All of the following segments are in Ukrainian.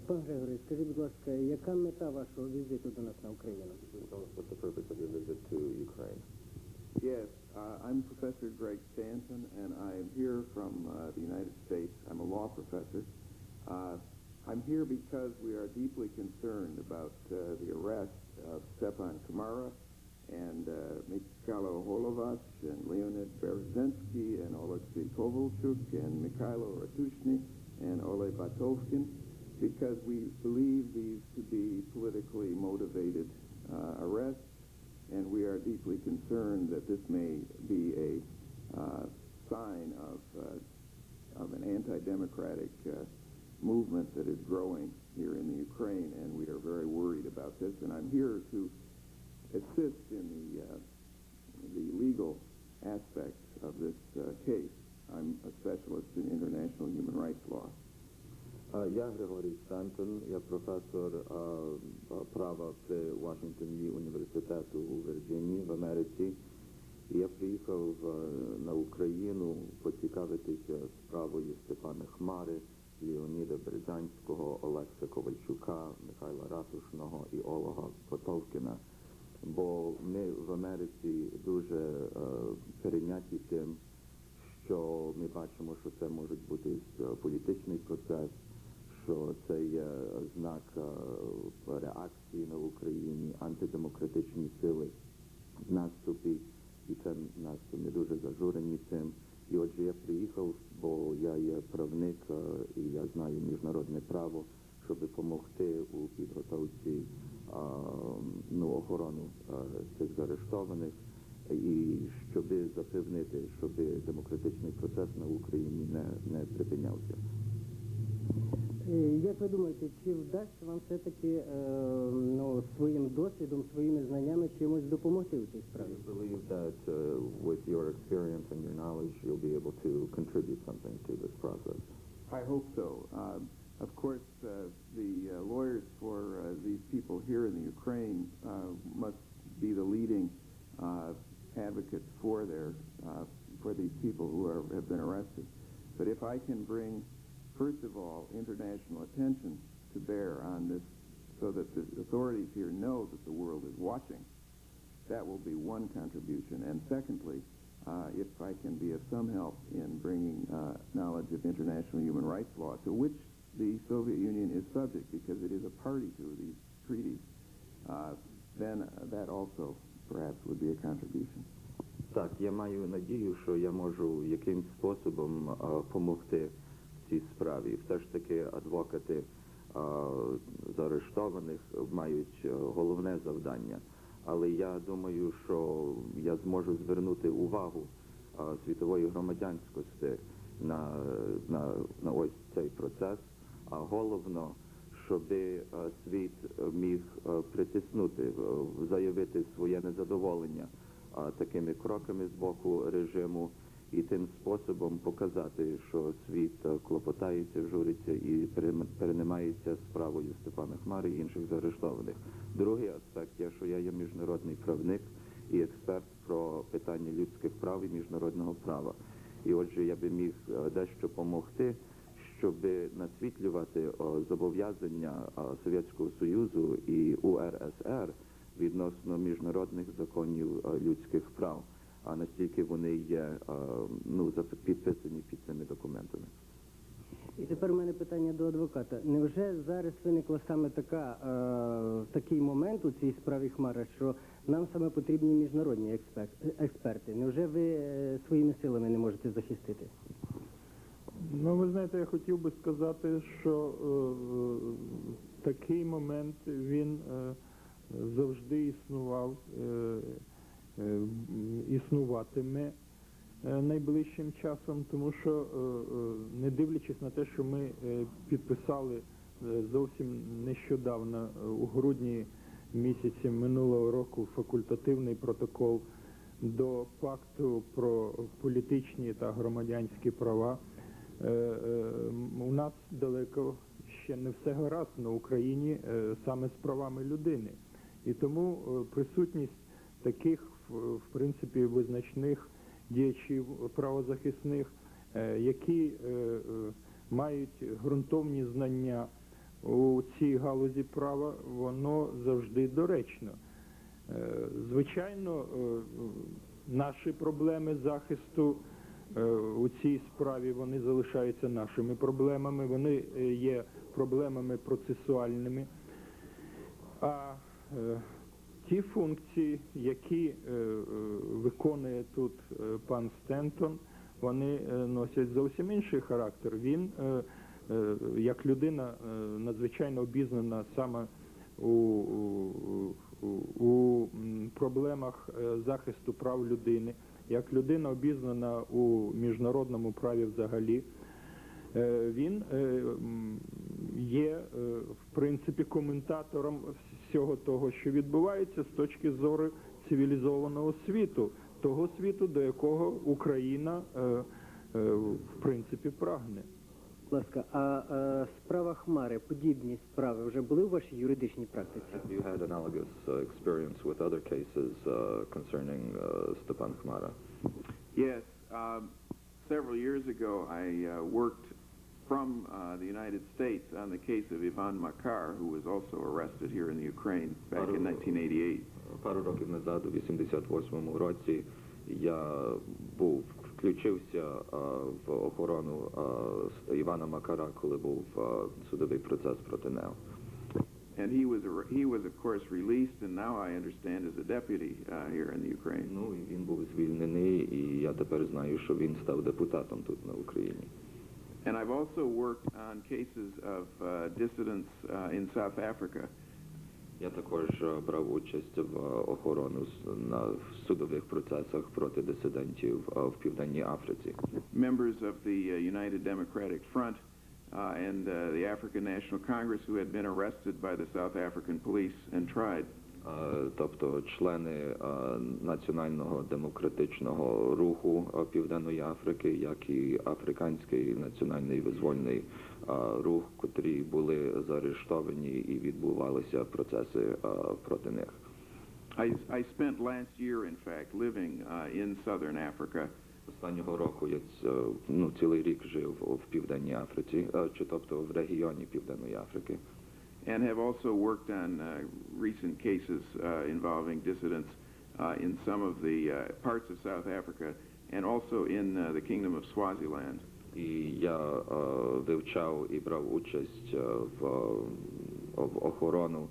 Пан Григорій, скажіть, будь ласка, яка мета вашого візиту до нас на Україну? What's the purpose of your visit to Ukraine? Yes, I'm Professor Greg Stanton, and I am here from the United States. I'm a law professor. I'm here because we are deeply concerned about the arrest of Stepan Kamara and Mikhailo Holovach and Leonid Berezensky and Oleksiy Kovalchuk and Mikhailo Ratushny and Oleh Batovkin, because we believe these to be politically motivated arrests, and we are deeply concerned that this may be a sign of an anti-democratic movement that is growing here in the Ukraine, and we are very worried about this. And I'm here to assist in the legal aspects of this case. I'm a specialist in international human rights law. Я Григорій Стантон, я професор права при Вашингтонському університету у Вірджинії в Америці. І я приїхав на Україну поцікавитися справою Степана Хмари, Леоніда Березанського, Олекса Ковальчука, Михайла Ратушного і Олега Потовкіна. Бо ми в Америці дуже перейняті тим, що ми бачимо, що це може бути політичний процес, що це є знак реакції на Україні, антидемократичні сили в наступі, і це нас ми дуже зажурені цим. І отже я приїхав, бо я є правник і я знаю міжнародне право, щоб допомогти у підготовці охорону цих заарештованих і щоб запевнити, щоб демократичний процес на Україні не припинявся. Як ви думаєте, чи вдасться вам все-таки своїм досвідом, своїми знаннями чимось допомогти у цій справі? I believe that with your experience and your knowledge, you'll be able to contribute something to this process. I hope so. Of course, the lawyers for these people here in the Ukraine must be the leading advocates for these people who have been arrested. But if I can bring, first of all, international attention to bear on this, so that the authorities here know that the world is watching, that will be one contribution. And secondly, if I can be of some help in bringing knowledge of international human rights law, to which the Soviet Union is subject because it is a party to these treaties, then that also perhaps would be a contribution. Так, я маю надію, що я можу якимсь способом допомогти в цій справі. Все ж таки адвокати заарештованих мають головне завдання. Але я думаю, що я зможу звернути увагу світової громадянськості на ось цей процес. А головно, щоб світ міг притиснути, заявити своє незадоволення такими кроками з боку режиму і тим способом показати, що світ клопотається, журиться і переймається справою Степана Хмари і інших заарештованих. Другий аспект є, що я є міжнародний правник і експерт про питання людських прав і міжнародного права. І отже, я би міг дещо допомогти, щоб насвітлювати зобов'язання Совєтського Союзу і УРСР відносно міжнародних законів людських прав, а настільки вони є підписані під цими документами. І тепер у мене питання до адвоката. Невже зараз виникла саме такий момент у цій справі Хмара, що нам саме потрібні міжнародні експерти? Невже ви своїми силами не можете захистити? Ну, ви знаєте, я хотів би сказати, що такий момент, він завжди існував, існуватиме найближчим часом, тому що, не дивлячись на те, що ми підписали зовсім нещодавно, у грудні місяці минулого року, факультативний протокол до пакту про політичні та громадянські права, у нас далеко ще не все гаразд на Україні саме з правами людини. І тому присутність таких, в принципі, визначних діячів правозахисних, які мають ґрунтовні знання у цій галузі права, воно завжди доречно. Звичайно, наші проблеми захисту у цій справі, вони залишаються нашими проблемами, вони є проблемами процесуальними. А ті функції, які виконує тут пан Стентон, вони носять зовсім інший характер. Він, як людина надзвичайно обізнана саме у проблемах захисту прав людини, як людина обізнана у міжнародному праві взагалі, він є, в принципі, коментатором всього того, що відбувається з точки зору цивілізованого світу, того світу, до якого Україна, в принципі, прагне. Будь ласка, а справа Хмари, подібні справи вже були у вашій юридичній практиці? Have you had analogous experience with other cases concerning Stepan Khmara? Yes. Several years ago, I worked from the United States on the case of Ivan Makar, who was also arrested here in the Ukraine back in 1988. Пару років назад, у 88-му році, я включився в охорону Івана Макара, коли був судовий процес проти нього. And he was of course released, and now I understand is a deputy here in the Ukraine. Ну, і він був звільнений, і я тепер знаю, що він став депутатом тут на Україні. And I've also worked on cases of dissidents in South Africa. Я також брав участь в охорону на судових процесах проти дисидентів в Південній Африці. Members of the United Democratic Front and the African National Congress who had been arrested by the South African police and tried. Тобто члени Національного демократичного руху Південної Африки, як і Африканський національний визвольний рух, котрі були заарештовані і відбувалися процеси проти них. I spent last year, in fact, living in Southern Africa. Останнього року я цілий рік жив в Південній Африці, чи тобто в регіоні Південної Африки. And have also worked on recent cases involving dissidents in some of the parts of South Africa and also in the Kingdom of Swaziland. І я вивчав і брав участь в охорону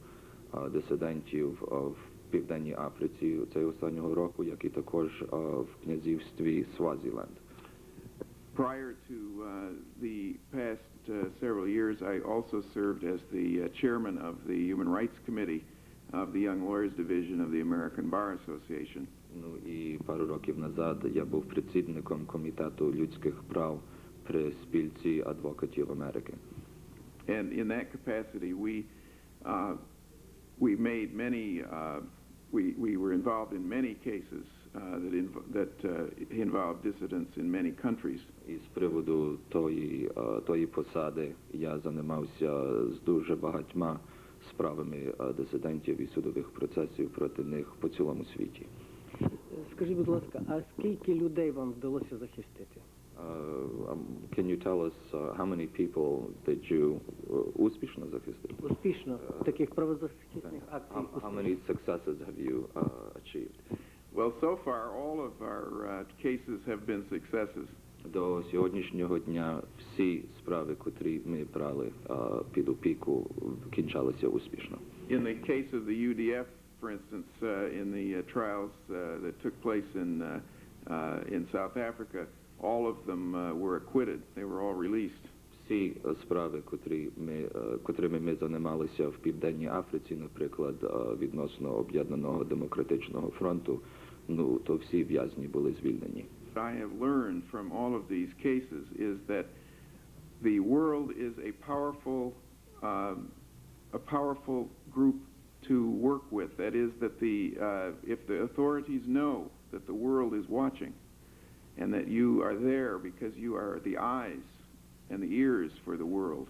дисидентів в Південній Африці цього останнього року, як і також в князівстві Свазіленд. Prior to the past several years, I also served as the chairman of the Human Rights Committee of the Young Lawyers Division of the American Bar Association. Ну і пару років назад я був председником комітету людських прав при спілці адвокатів Америки. And in that capacity, we made many. We were involved in many cases that involved dissidents in many countries. І з приводу тої посади я займався з дуже багатьма справами дисидентів і судових процесів проти них по цілому світі. Скажіть, будь ласка, а скільки людей вам вдалося захистити? Can you tell us how many people did you успішно захистити? Успішно таких правозахисних акцій. How many successes have you achieved? Well, so far, all of our cases have been successes. До сьогоднішнього дня всі справи, котрі ми брали під опіку, кінчалися успішно. In the case of the UDF, for instance, in the trials that took place in South Africa, all of them were acquitted. They were all released. Всі справи, котрими ми займалися в Південній Африці, наприклад, відносно Об'єднаного демократичного фронту, ну, то всі в'язні були звільнені. What I have learned from all of these cases is that the world is a powerful group to work with. That is, that if the authorities know that the world is watching, and that you are there because you are the eyes and the ears for the world,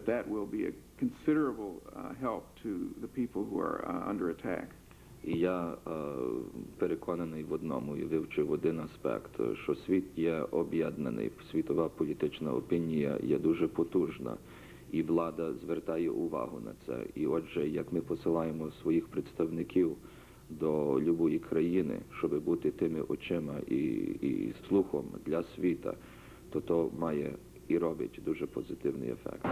that will be a considerable help to the people who are under attack. І я переконаний в одному і вивчив один аспект, що світ є об'єднаний, світова політична опінія є дуже потужна. і влада звертає увагу на це. І отже, як ми посилаємо своїх представників до любої країни, щоб бути тими очима і слухом для світа, то має і робить дуже позитивний ефект.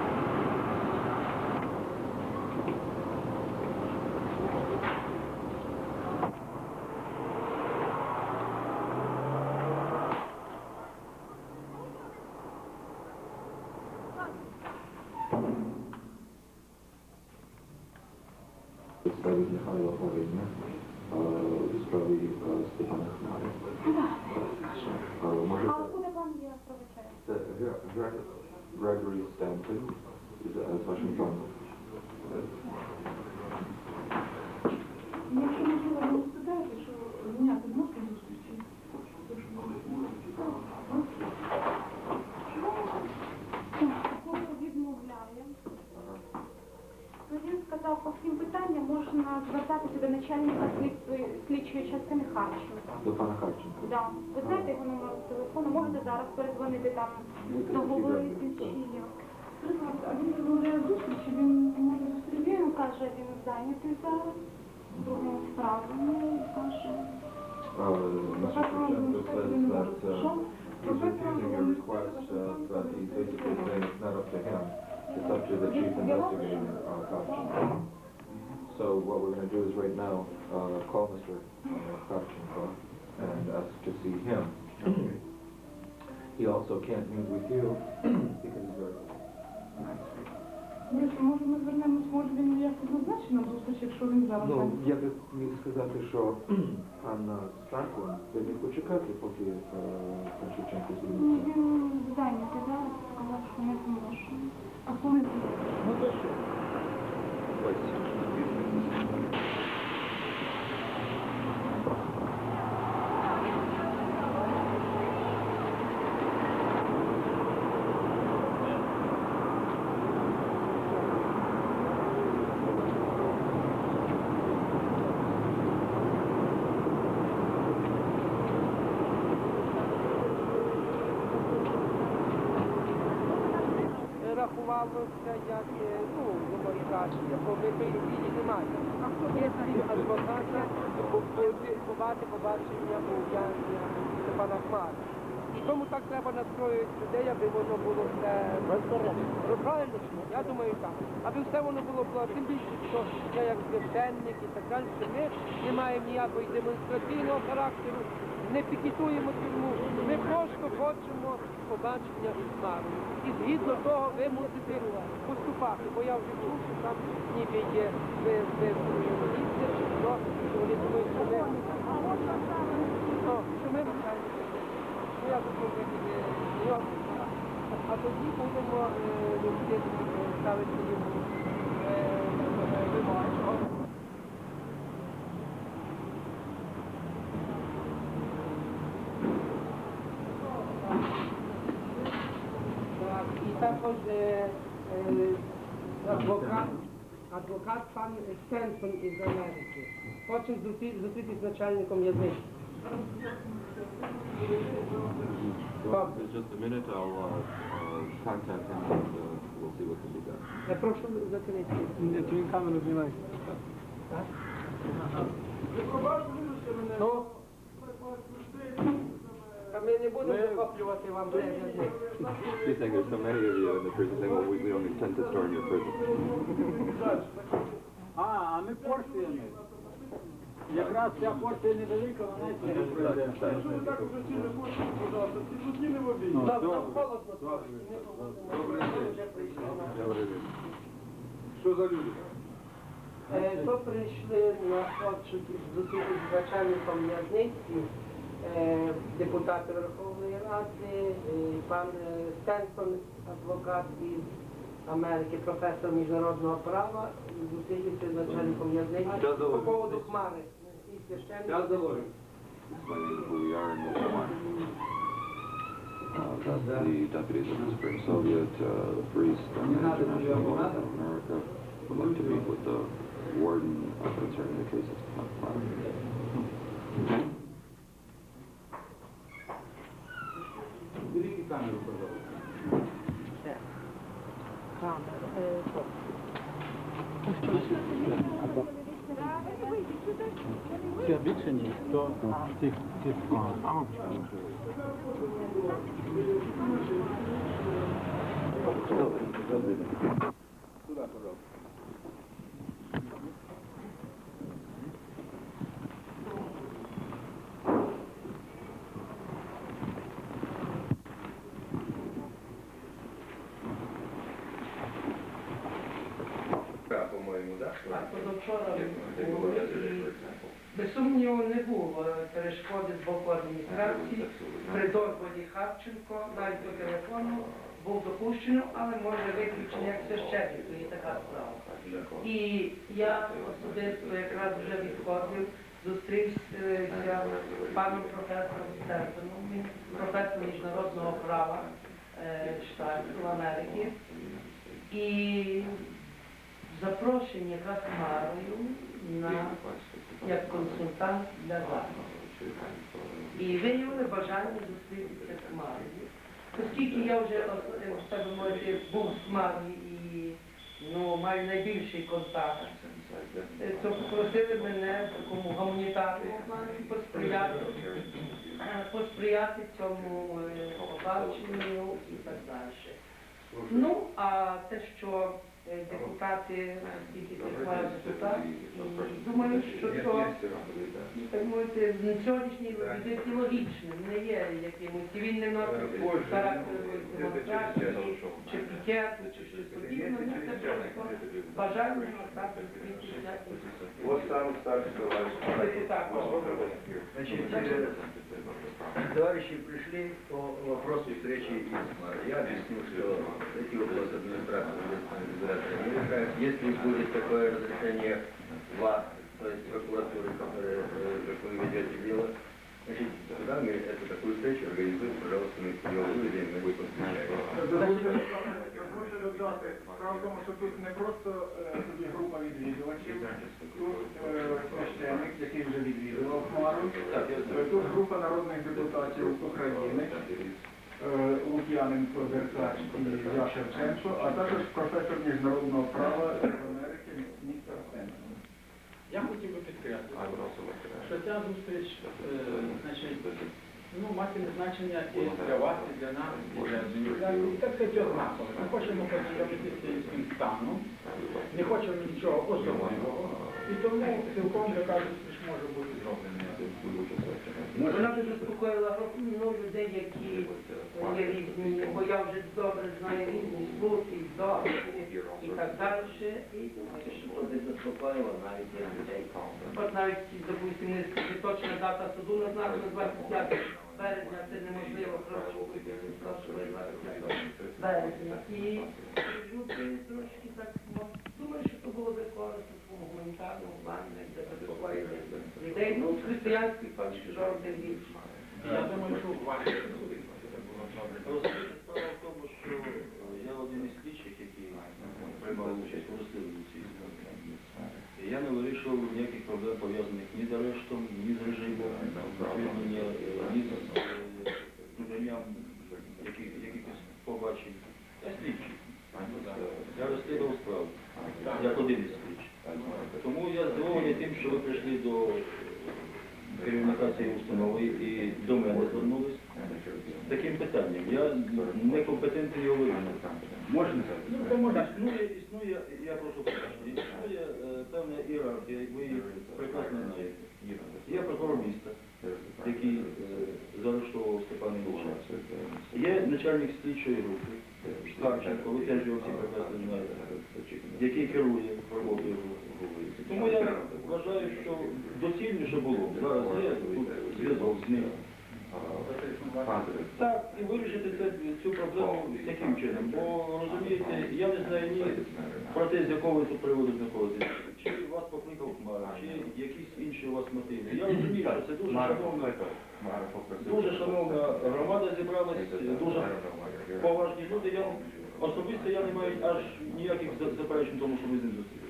Представить Михайла Горення у справі Степана Хмари. А куди пан є, пробачаю? Це Грегорі Станton з Вашингтону. Якщо можливо, ви розповідаєте, що зняти зможете зустрічі? Коли відмовляє, то він сказав, по всім питанням можна звертатися до начальника слідчої частини Харченка. До пана Харченка. Да. Ви знаєте його номер телефону, можете зараз передзвонити там, договоритися чи як. А він розмовляє зустрічі, він може зустріти, він каже, він зайнятий зараз, другими справами, каже. He's refusing your request, but he's basically saying it's not up to him. It's up to the chief investigator, Kravchenko. So what we're going to do is right now call Mr. Kravchenko and ask to see him. He also can't meet with you because he's very Може ми звернемось, може він якось назначить нам зустріч, якщо він зараз Ну, зайнятий? я би міг сказати, що пан Станton би міг почекати, поки пан Шевченко Ну, звільниться. він зайнятий зараз, сказав, що не зможе. А коли це? Ну, то що? Рахувалося як комунікація, бо ми тої дії немає. Є адвоката, побачення ув'язнення Степана Хмари. І тому так треба настроїти людей, аби воно було все правильно. Я думаю, так. Аби все воно було, тим більше, що я як священник і так далі, що ми не маємо ніякого демонстраційного характеру, не пікетуємо тюрму, ми просто хочемо побачення Хмари. І згідно того ви мусите поступати, бо я вже чув, що там ніби є місце, чи що вони думають, що ми я думаю, а тоді будемо ставити йому вимоги. І також адвокат пан Stanton із Америки. Хоче зустрітися з начальником в'язниці. Just a minute, I'll contact him and we'll see what can be done. Прошу закрити. Він камеру знімає. Так? Ну, а ми не будемо захоплювати вам в'язницю. He's saying there's so many of you in the prison saying, well, we don't intend to storm your prison. А ми порціями. Якраз ця порція невелика, вона і не пройде. Що за люди? То прийшли на хочу зустрітися з начальником в'язниці, депутати Верховної Ради, пан Стентон, адвокат із Америки, професор міжнародного права, зустрітися з начальником в'язниці по поводу Хмари. І священник. Explaining who we are and what we want. That the deputies of the Supreme Soviet, the priest, and the International Lawyers of America would like to meet with the warden concerning the case of Stefan Беріть камеру, пожалуйста. Там. Це більше ніж то цих Сюда, пожалуйста. А позавчора було, і без сумніву не було перешкоди з боку адміністрації. При дозволі Харченко навіть по телефону був допущено, але може виключено як священник, то є така справа. І я особисто якраз вже відходив, зустрівся з паном професором Стентоном, він професор міжнародного права Штатів Америки. І запрошені якраз Марою як консультант для Заходу. І виявили бажання зустрітися з Марою. Оскільки я вже, так би мовити, був з Марою і маю найбільший контакт, то попросили мене в такому гуманітарному плані посприяти цьому побаченню і так далі. Ну, а те, що депутати, оскільки це мають депутат, думаю, що то, так мовити, сьогоднішній візит логічним, не є якимось, і він не носить характеру демонстрації, чи пікету, чи щось подібне, це просто бажання так зустрітися з депутатом. Значит, товарищи пришли по вопросу встречи из Марой. Я объяснил, что эти вопросы администрации не решает. Если будет такое разрешение вас, то есть прокуратуры, которая, как вы ведете дело, значит, тогда мы эту такую встречу организуем, пожалуйста, мы ее выведем, мы будем встречать. Дозвольте додати, справа в тому, що тут не просто собі група відвідувачів, тут священник, який вже відвідував Хмару, тут група народних депутатів України, Лук'яненко, Деркач і я Шевченко, а також професор міжнародного права з Америки містер Станton. Я хотів би підкреслити, що ця зустріч мати значення і для вас, і для нас, і для адміністрації. І так це знаково. Ми хочемо познайомитися з цим станом, не хочемо нічого особливого. І тому цілком така зустріч може бути зроблена. Вона вже заспокоїла людей, які є різні, бо я вже добре знаю різні слухи, досвіди і так далі. І думаю, що буде заспокоїла навіть людей. От навіть, допустимо, не точна дата суду назначена 25 березня, це неможливо просто березня. І люди трошки так, думаю, що це було би корисно в тому гуманітарному плані, де заспокоїли людей. Ну, християнський точки жовтий більше. Я думаю, що у вас Розумієте, справа в тому, що я один із слідчих, який приймав участь у розслідуванні цій справи. І я не вирішував ніяких проблем, пов'язаних ні з арештом, ні з режимом, ні з наданням якихось побачень. Я слідчий. Я розслідував справу, як один із слідчих. Тому я здивований тим, що ви прийшли до керівника цієї установи і до мене звернулись з таким питанням. Я некомпетентний говорю. Можна? Ну, це можна. Існує, я прошу прощення, існує певна ієрархія, ви її прекрасно знаєте. Є прокурор міста, який заарештовував Степана Ілліча. Є начальник слідчої групи, Харченко, ви теж його всі прекрасно знаєте, який керує роботою групи. Тому я вважаю, що доцільніше було зараз є тут зв'язок з ним. Так, і вирішити цю проблему таким чином. Бо, розумієте, я не знаю ні про те, з якого ви тут приводу знаходитесь. Чи вас покликав Хмара, чи якісь інші у вас мотиви. Я розумію, що це дуже шановна громада зібралась, дуже поважні люди. Особисто я не маю аж ніяких заперечень тому, що ви з ним зустрілися.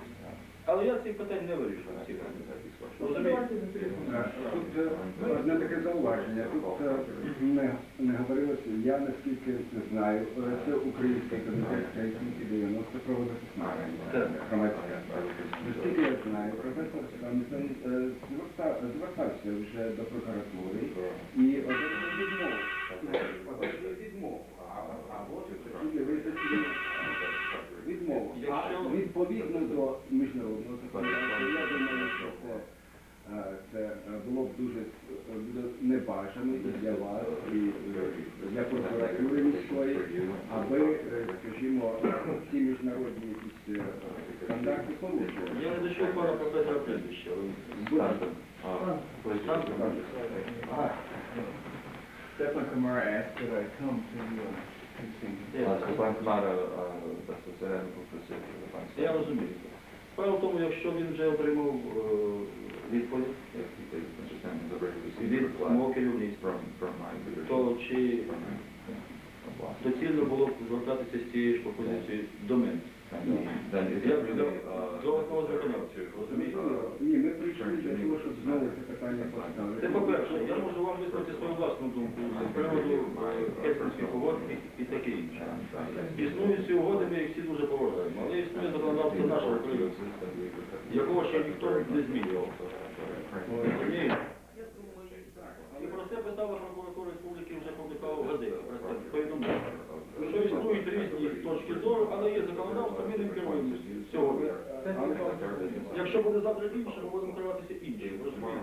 Але я цих питань не вирішую. Розумієте? Тут одне таке зауваження. Тут не говорилося, я наскільки знаю, це український комітет рейтингу 90 правозахисної громадська. Наскільки я знаю, професор Станton звертався вже до прокуратури і відмовив. Відмову. Відповідно до міжнародного законодавства, я думаю, що це було б дуже небажано і для вас, і для прокуратури міської, аби, скажімо, ці міжнародні якісь стандарти порушували. Я не дійшов пара професора прізвища. Stefan Kamara asked that I come to Пан Хмара безпосередньо попросив, пан Я розумію. Справа в тому, якщо він вже отримав відповідь від мого керівництва, то чи доцільно було б звертатися з цією ж пропозицією до мене? До одного виконавця, розумієте? Ні, ми прийшли для того, щоб знову це питання поставити. Це по-перше, я можу вам висловити свою власну думку з приводу Хельсінських угод і таке інше. Існують ці угоди, ми їх всі дуже поважаємо, але існує законодавство нашого країни, якого ще ніхто не змінював. Розумієте? І про це писала прокуратура республіки, вже публікувала в газеті, повідомляє. Що існують різні точки зору, але є законодавство, ми ним керуємося сьогодні. Якщо буде завтра інше, ми будемо керуватися іншим, розуміємо?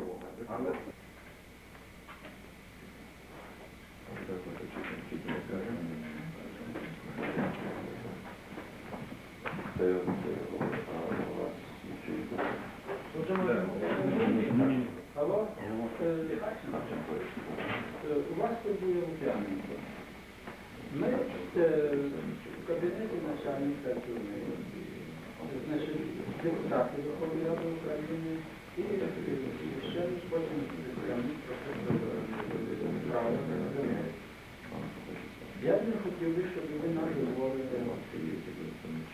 Алло? У вас турбує Лук'яненко. Ми в кабінеті начальника тюрми, значить, депутати Верховної Ради України і священник, потім представник професор права. Я б не хотів би, щоб ви нас говорили.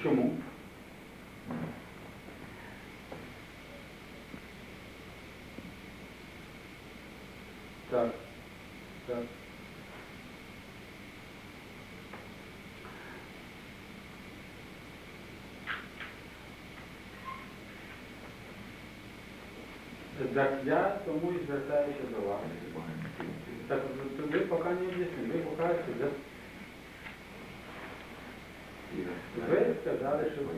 Чому? Так, так. Так я тому і звертаюся до вас. Так ви поки не об'яснили, ви покажете, да? Ви сказали, що ви...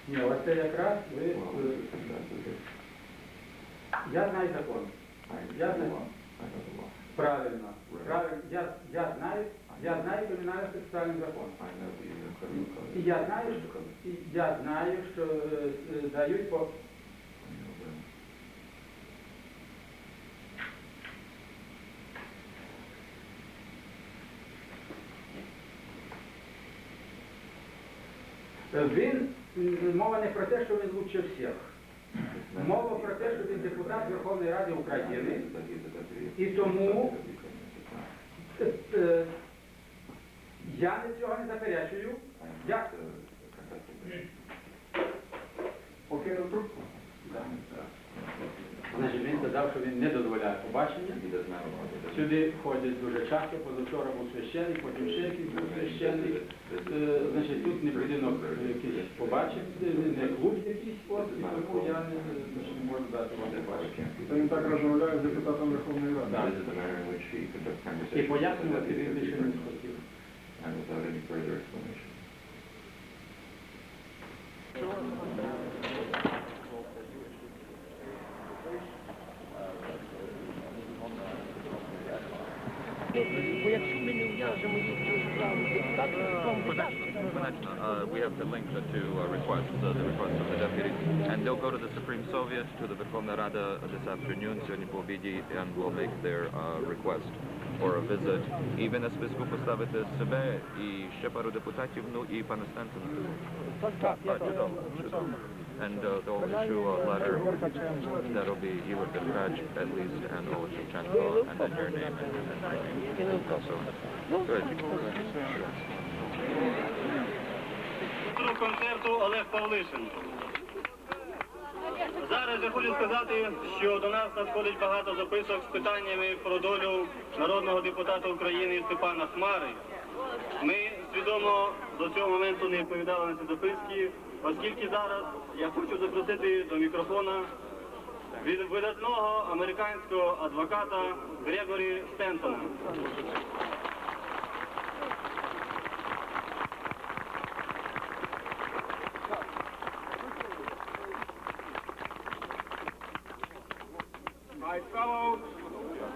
Ні, оце якраз ви... Я знаю закон. Я знаю. Правильно. Правильно. Я знаю кримінальний процесуальний закон. І я знаю, що дають по... Мова не про те, що він лучше всіх. Мова про те, що він депутат Верховної Ради України. І тому я цього не заперечую. Покинув трубку? Значить, він сказав, що він не дозволяє побачення. Сюди ходять дуже часто, позавчора був священник, потім ще якийсь був священник. Значить, тут не будинок якийсь побачення, не клуб якийсь, і тому я не можу дати вам побачення. Це він так розмовляє з депутатом Верховної Ради. Так. І пояснювати він більше не хотів. Бо якщо ми не в'яжемо їх дуже правильно, депутати We have the link to request, the request of the deputy, and they'll go to the Supreme Soviet, to the Verkhovna Rada this afternoon, сьогодні по обіді, and will make their request for a visit. І ви на списку поставите себе, і ще пару депутатів, ну і пана Стентона. Чудово, чудово. And they'll issue a letter that'll be Igor Derkach, at least, and Oleg Shevchenko, and then your name and also. Good. концерту Олег Павлишин. Зараз я хочу сказати, що до нас надходить багато записок з питаннями про долю народного депутата України Степана Хмари. Ми свідомо до цього моменту не відповідали на ці записки, оскільки зараз я хочу запросити до мікрофона від видатного американського адвоката Грегорі Стентона.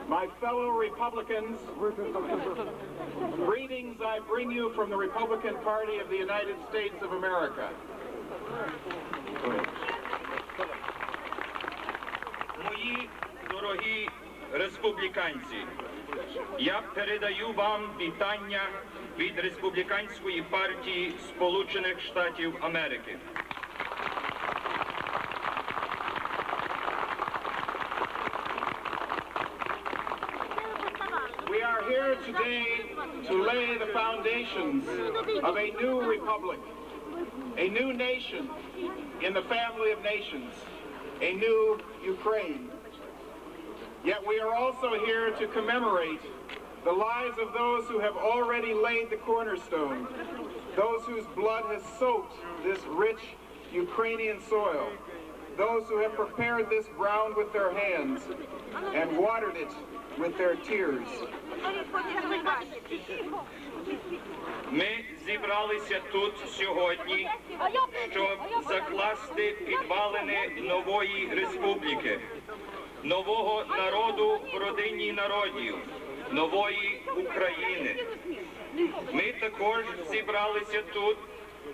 My fellow Republicans, greetings I bring you from the Republican Party of the United States of America. Мої дорогі республіканці, я передаю вам вітання від Республіканської партії Сполучених Штатів Америки. We are here today to lay the foundations of a new republic, a new nation in the family of nations, a new Ukraine. Yet we are also here to commemorate the lives of those who have already laid the cornerstone, those whose blood has soaked this rich Ukrainian soil, those who have prepared this ground with their hands and watered it with their tears. Ми зібралися тут сьогодні, щоб закласти підвалини нової республіки, нового народу в родині народів, нової України. Ми також зібралися тут,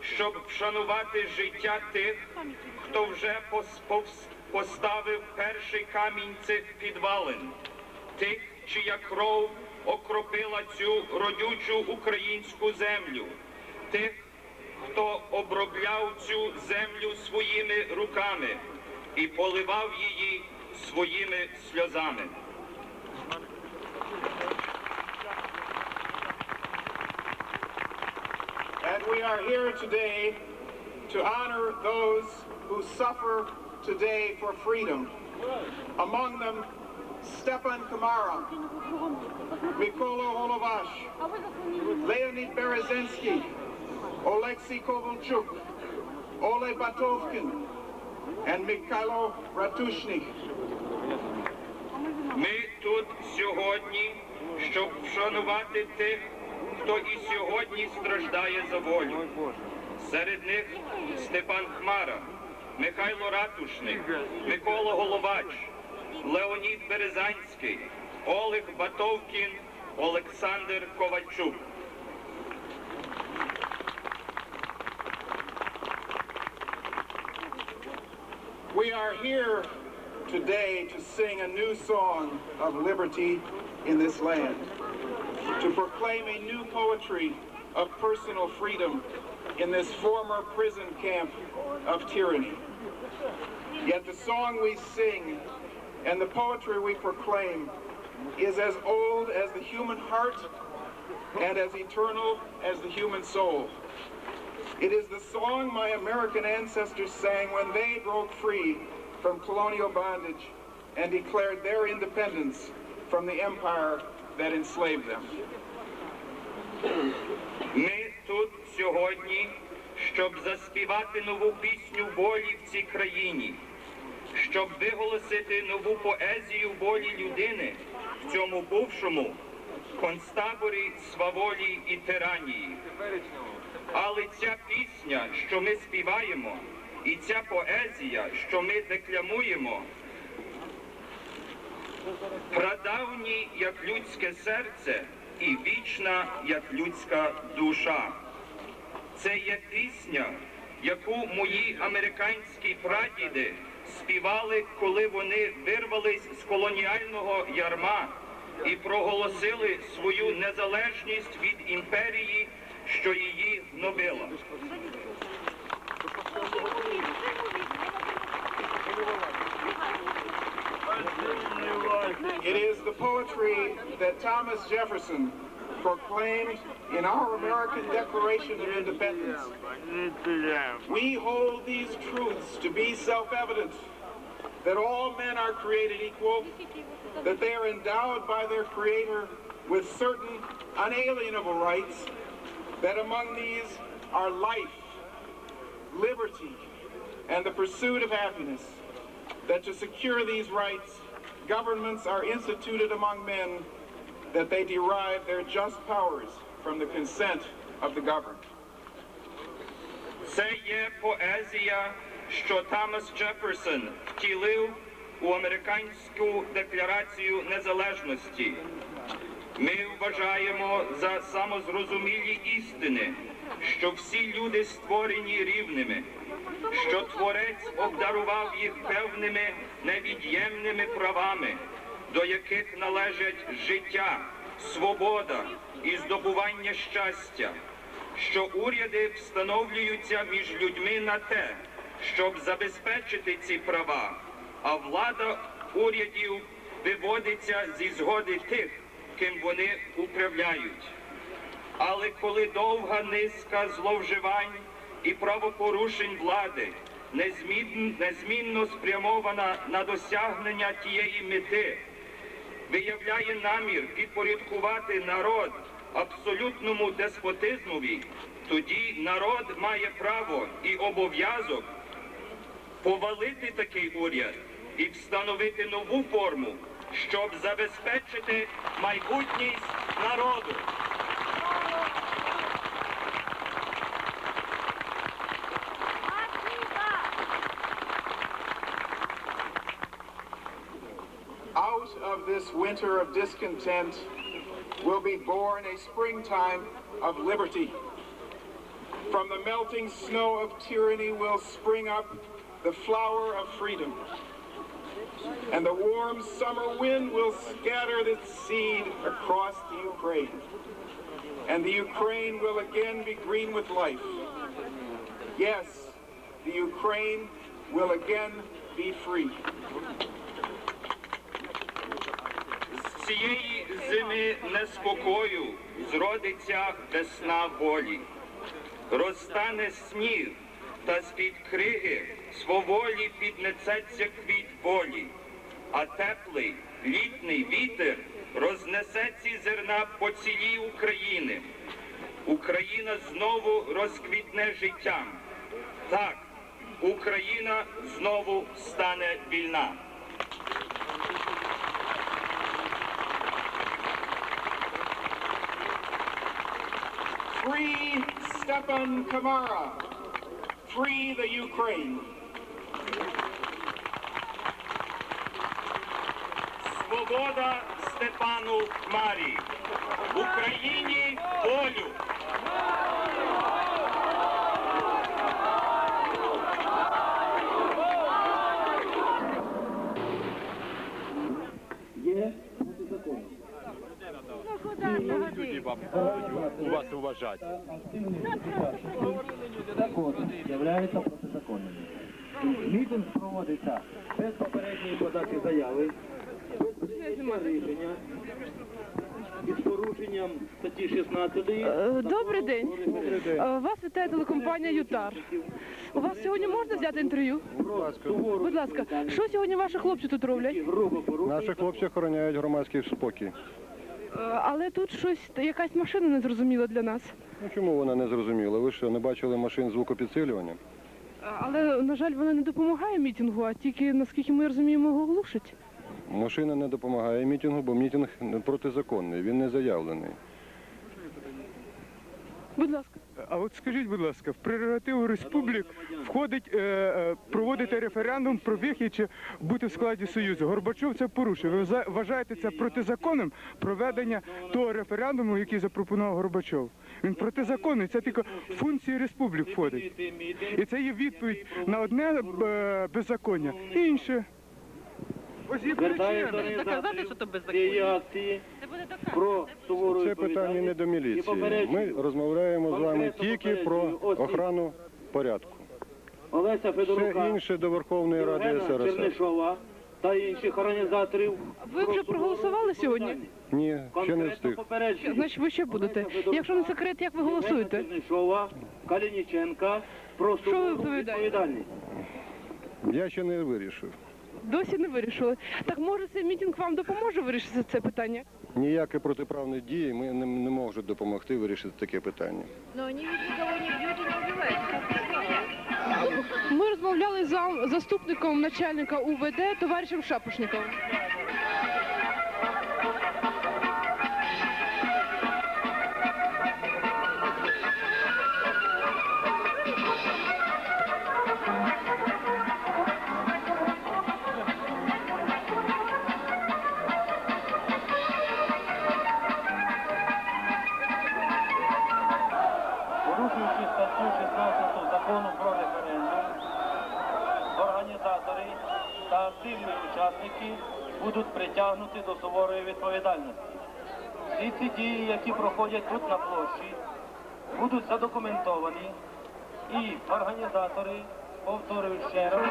щоб вшанувати життя тих, хто вже поставив перший камінь цих підвалин, тих, чия кров окропила цю родючу українську землю, тих, хто обробляв цю землю своїми руками і поливав її своїми сльозами. And we are here today to honor those who suffer today for freedom. Among them, Stepan Kamara, Mykola Holovash, Leonid Berezensky, Oleksiy Kovalchuk, Ole Batovkin, and Mikhailo Ratushny. Ми тут сьогодні, щоб вшанувати тих, хто і сьогодні страждає за волю. Серед них Степан Хмара, Михайло Ратушник, Микола Головач, Леонід Березанський, Олег Батовкін, Олександр Ковальчук. We are here today to sing a new song of liberty in this land, to proclaim a new poetry of personal freedom in this former prison camp of tyranny. Yet the song we sing and the poetry we proclaim is as old as the human heart and as eternal as the human soul. It is the song my American ancestors sang when they broke free from colonial bondage and declared their independence from the empire that enslaved them. Ми тут сьогодні, щоб заспівати нову пісню волі в цій країні, щоб виголосити нову поезію волі людини в цьому бувшому концтаборі сваволі і тиранії. Але ця пісня, що ми співаємо, і ця поезія, що ми декламуємо, прадавні, як людське серце, і вічна, як людська душа. Це є пісня, яку мої американські прадіди співали, коли вони вирвались з колоніального ярма і проголосили свою незалежність від імперії, що її гнобила. It is the poetry that Thomas Jefferson proclaimed in our American Declaration of Independence. We hold these truths to be self-evident, that all men are created equal, that they are endowed by their Creator with certain unalienable rights, that among these are life, liberty, and the pursuit of happiness, that to secure these rights, governments are instituted among men, that they derive their just powers from the consent of the governed. Це є поезія, що Томас Джеферсон втілив у Американську декларацію незалежності. Ми вважаємо за самозрозумілі істини, що всі люди створені рівними, що Творець обдарував їх певними невід'ємними правами, до яких належать життя, свобода і здобування щастя, що уряди встановлюються між людьми на те, щоб забезпечити ці права, а влада урядів виводиться зі згоди тих, ким вони управляють. Але коли довга низка зловживань і правопорушень влади незмінно спрямована на досягнення тієї мети, виявляє намір підпорядкувати народ абсолютному деспотизмові, тоді народ має право і обов'язок повалити такий уряд і встановити нову форму, щоб забезпечити майбутність народу. Out of this winter of discontent will be born a springtime of liberty. From the melting snow of tyranny will spring up the flower of freedom. And the warm summer wind will scatter its seed across the Ukraine. And the Ukraine will again be green with life. Yes, the Ukraine will again be free. З цієї зими неспокою зродиться весна волі. Розтане сніг, та з-під криги своволі піднесеться квіт волі, а теплий літній вітер рознесе ці зерна по цілій Україні. Україна знову розквітне життям. Так, Україна знову стане вільна. Free Stepan Kamara. Free the Ukraine. Свобода Степану Хмарі. Україні волю. Є закон. Люди у вас уважать. Закон являється протизаконним. Мітинг проводиться без попередньої подачі заяви, без рішення із порушенням статті 16. Добрий день. Вас вітає телекомпанія «Ютар». У вас сьогодні можна взяти інтерв'ю? Будь ласка. Що сьогодні ваші хлопці тут роблять? Наші хлопці охороняють громадський спокій. Але тут щось, якась машина незрозуміла для нас. Ну чому вона не зрозуміла? Ви що, не бачили машин звукопідсилювання? Але, на жаль, вона не допомагає мітингу, а тільки, наскільки ми розуміємо, його глушить. Машина не допомагає мітингу, бо мітинг протизаконний, він не заявлений. Будь ласка. А от скажіть, будь ласка, в прерогативу республік входить проводити референдум про вихід чи бути в складі Союзу. Горбачов це порушив. Ви вважаєте це протизаконним проведення того референдуму, який запропонував Горбачов? Він протизаконний, це тільки функції республік входить. І це є відповідь на одне беззаконня, інше. Ось є причина. Доказати, що це беззаконня. Це питання не до міліції. Ми розмовляємо з вами тільки про охорону порядку. Олеся Все інше до Верховної Ради СРСР. та інших організаторів. Ви вже проголосували сьогодні? Ні, ще не встиг. Значить, ви ще будете. Якщо не секрет, як ви голосуєте? Чернишова, Калініченка про Що ви сувору відповідаєте? відповідальність. Я ще не вирішив. Досі не вирішили. Так може цей мітинг вам допоможе вирішити це питання? Ніякі протиправні дії ми не можуть допомогти вирішити таке питання. Но они ведь никого не бьют и не убивают. Ми розмовляли з заступником начальника УВД товаришем Шапошниковим. Порушуючи статтю 16 закону про референдум, організатори та активні учасники будуть притягнуті до суворої відповідальності. Всі ці дії, які проходять тут на площі, будуть задокументовані і організатори, повторюю ще раз,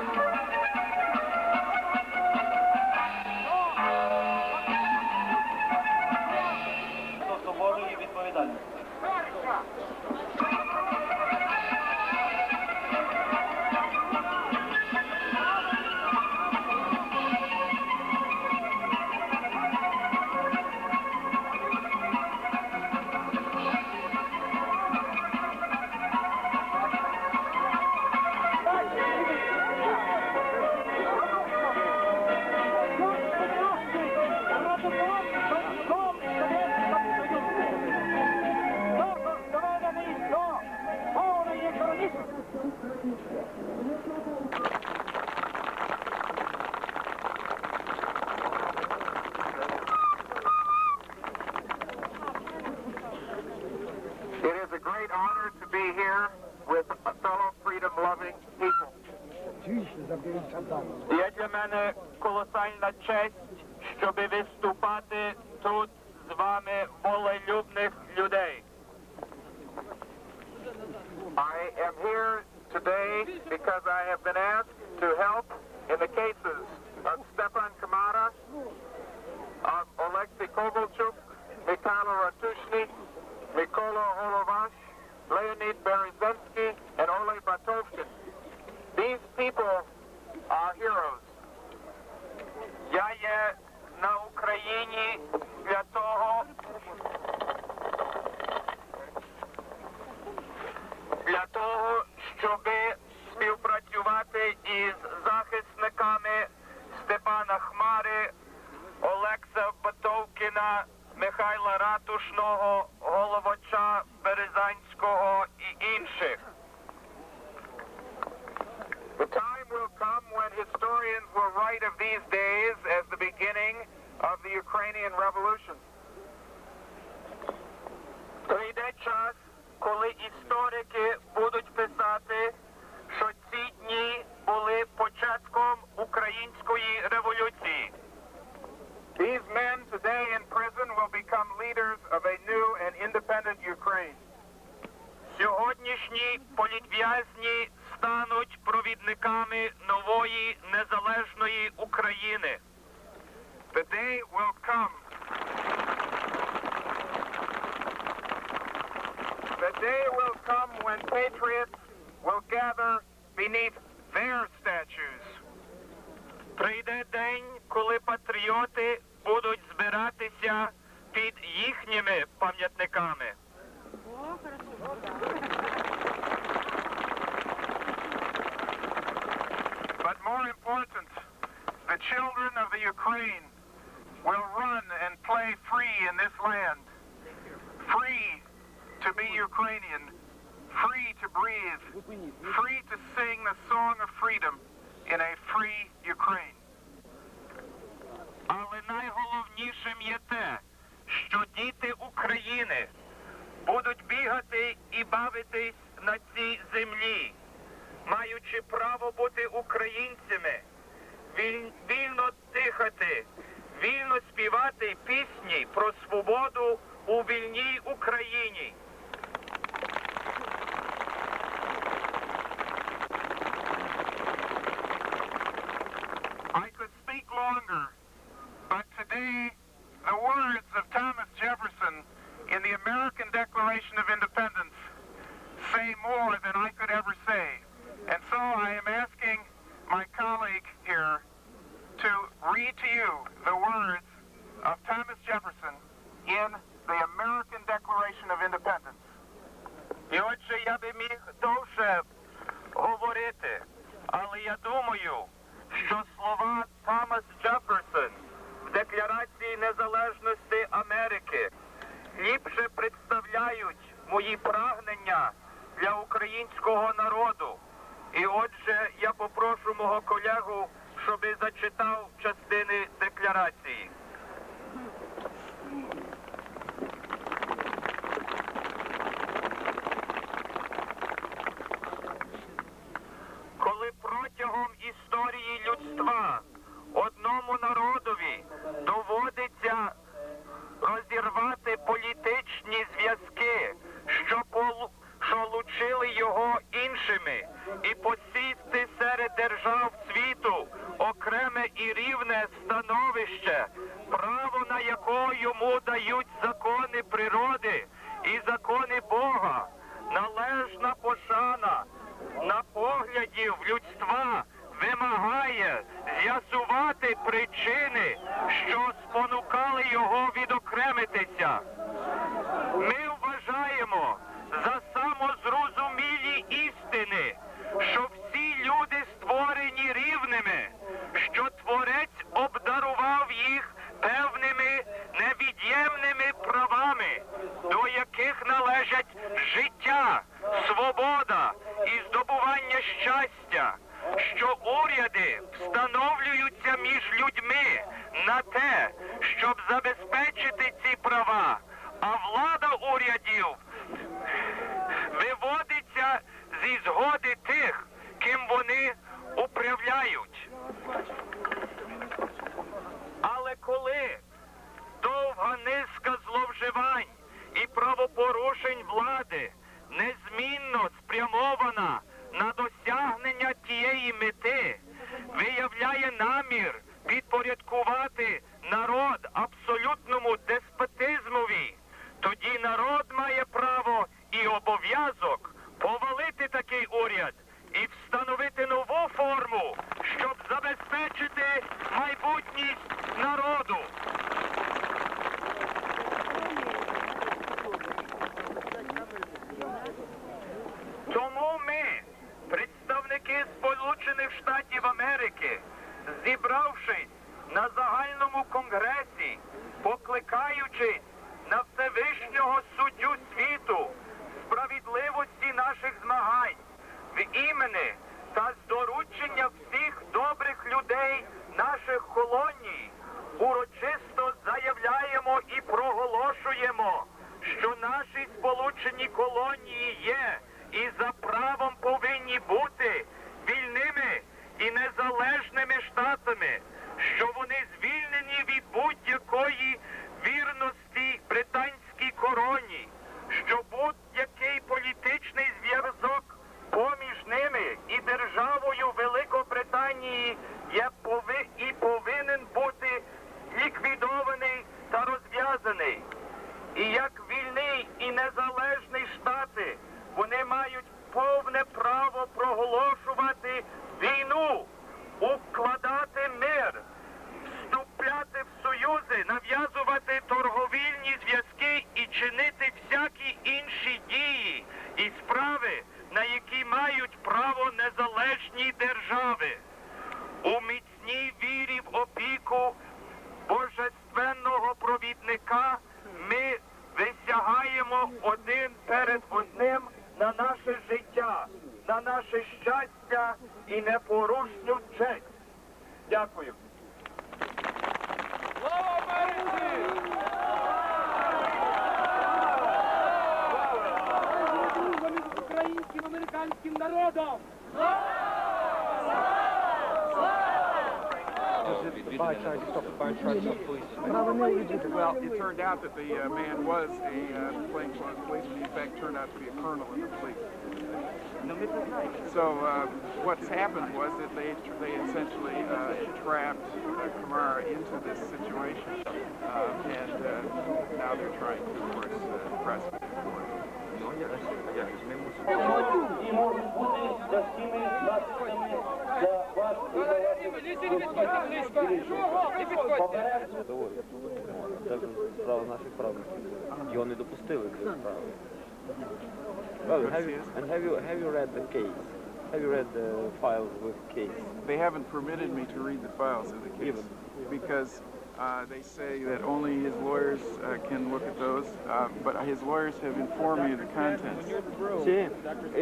до суворої відповідальності. It is a great honor to be here with fellow freedom-loving people. Є для мене колосальна честь, щоб виступати тут з вами волелюбних людей. I am here today because I have been asked to help in the cases of Stepan Kamara, of Oleksiy Kovalchuk, Mikhailo Ratushny, Mykola Holovash, Leonid Berezensky, and Ole Batovkin. These people are heroes. Я є на Україні для того, щоб співпрацювати із захисниками Степана Хмари, Олекса Батовкіна, Михайла Ратушного, Головача Березанського і інших. The time will come when historians will write of these days as the beginning of the Ukrainian Revolution. Прийде час, коли історики будуть писати, що ці дні були початком української революції. These men today in prison will become leaders of a new and independent Ukraine. Сьогоднішні політв'язні стануть провідниками нової незалежної України. The day will come. The day will come when patriots will gather beneath their statues. Прийде день, коли патріоти будуть збиратися під їхніми пам'ятниками. But more important, the children of the Ukraine will run and play free in this land. Free to be Ukrainian. Free to breathe. Free to sing the song of freedom in a free Ukraine. Але найголовнішим є те, що діти України будуть бігати і бавитись на цій землі, маючи право бути українцями, вільно дихати, вільно співати пісні про свободу у вільній Україні. I could speak longer, but today the words of Thomas Jefferson in the American Declaration of Independence say more than I could ever say. And so I am asking my colleague here to read to you the words of Thomas Jefferson in the American Declaration of Independence. І отже, я би міг довше говорити, але я думаю, що слова Томас Джефферсон в Декларації Незалежності Америки ліпше представляють мої прагнення для українського народу. І отже, я попрошу мого колегу, щоб зачитав частини декларації. Коли протягом історії людства одному народові доводиться розірвати політичні зв'язки, що лучили його іншими, і посісти серед держав світу окреме і рівне становище, право на яке йому дають закони природи і закони Бога, належна пошана на поглядів людства вимагає з'ясувати причини, що спонукали його відокремитися. Ми вважаємо за самозрозумілі істини, що всі люди створені рівними, що Творець обдарував їх певними невід'ємними правами, до яких належать життя, свобода і здобування щастя, що уряди встановлюються між людьми на те, щоб забезпечити ці права, а влада урядів виводиться зі згоди тих, ким вони управляють. Але коли довга низка зловживань і правопорушень влади незмінно спрямована на досягнення тієї мети, виявляє намір підпорядкувати народ абсолютному деспотизмові, тоді народ має право і обов'язок повалити такий уряд і встановити нову форму, щоб забезпечити майбутність народу. Тому ми, представники Сполучених Штатів Америки, зібравшись на загальному конгресі, покликаючись на Всевишнього суддю світу, справедливості наших змагань, в імені та з доручення всіх добрих людей наших колоній, урочисто заявляємо і проголошуємо, що наші сполучені колонії є і за правом повинні бути вільними і незалежними штатами, що вони звільнені від будь-якої вірності британській короні, що будь-який політичний зв'язок поміж ними і державою Великобританії є і повинен бути ліквідований та розв'язаний. І як вільний і незалежний штати, вони мають повне право проголошувати війну, укладати мир, вступляти в союзи, нав'язувати торговільні зв'язки і чинити всякі інші дії і справи, на які мають право незалежні держави. У міцній вірі в опіку божественного провідника ми висягаємо один перед одним на наше життя, на наше щастя і непорушну честь. Дякую. Слава Америці! Дружба між українським і американським народом! Well, it turned out that the man was a plainclothes policeman. He, in fact, turned out to be a colonel in the police. So what's happened was that they essentially trapped Kamara into this situation, and now they're trying to, of course, press him into court. І можуть бути тяжкими наслідками для вас і для Це справа наших правників. Його не допустили до справи. Well, have you read the case? Have you read the files with case? They haven't permitted me to read the files of the case because they say that only his lawyers can look at those, but his lawyers have informed me of the contents. See,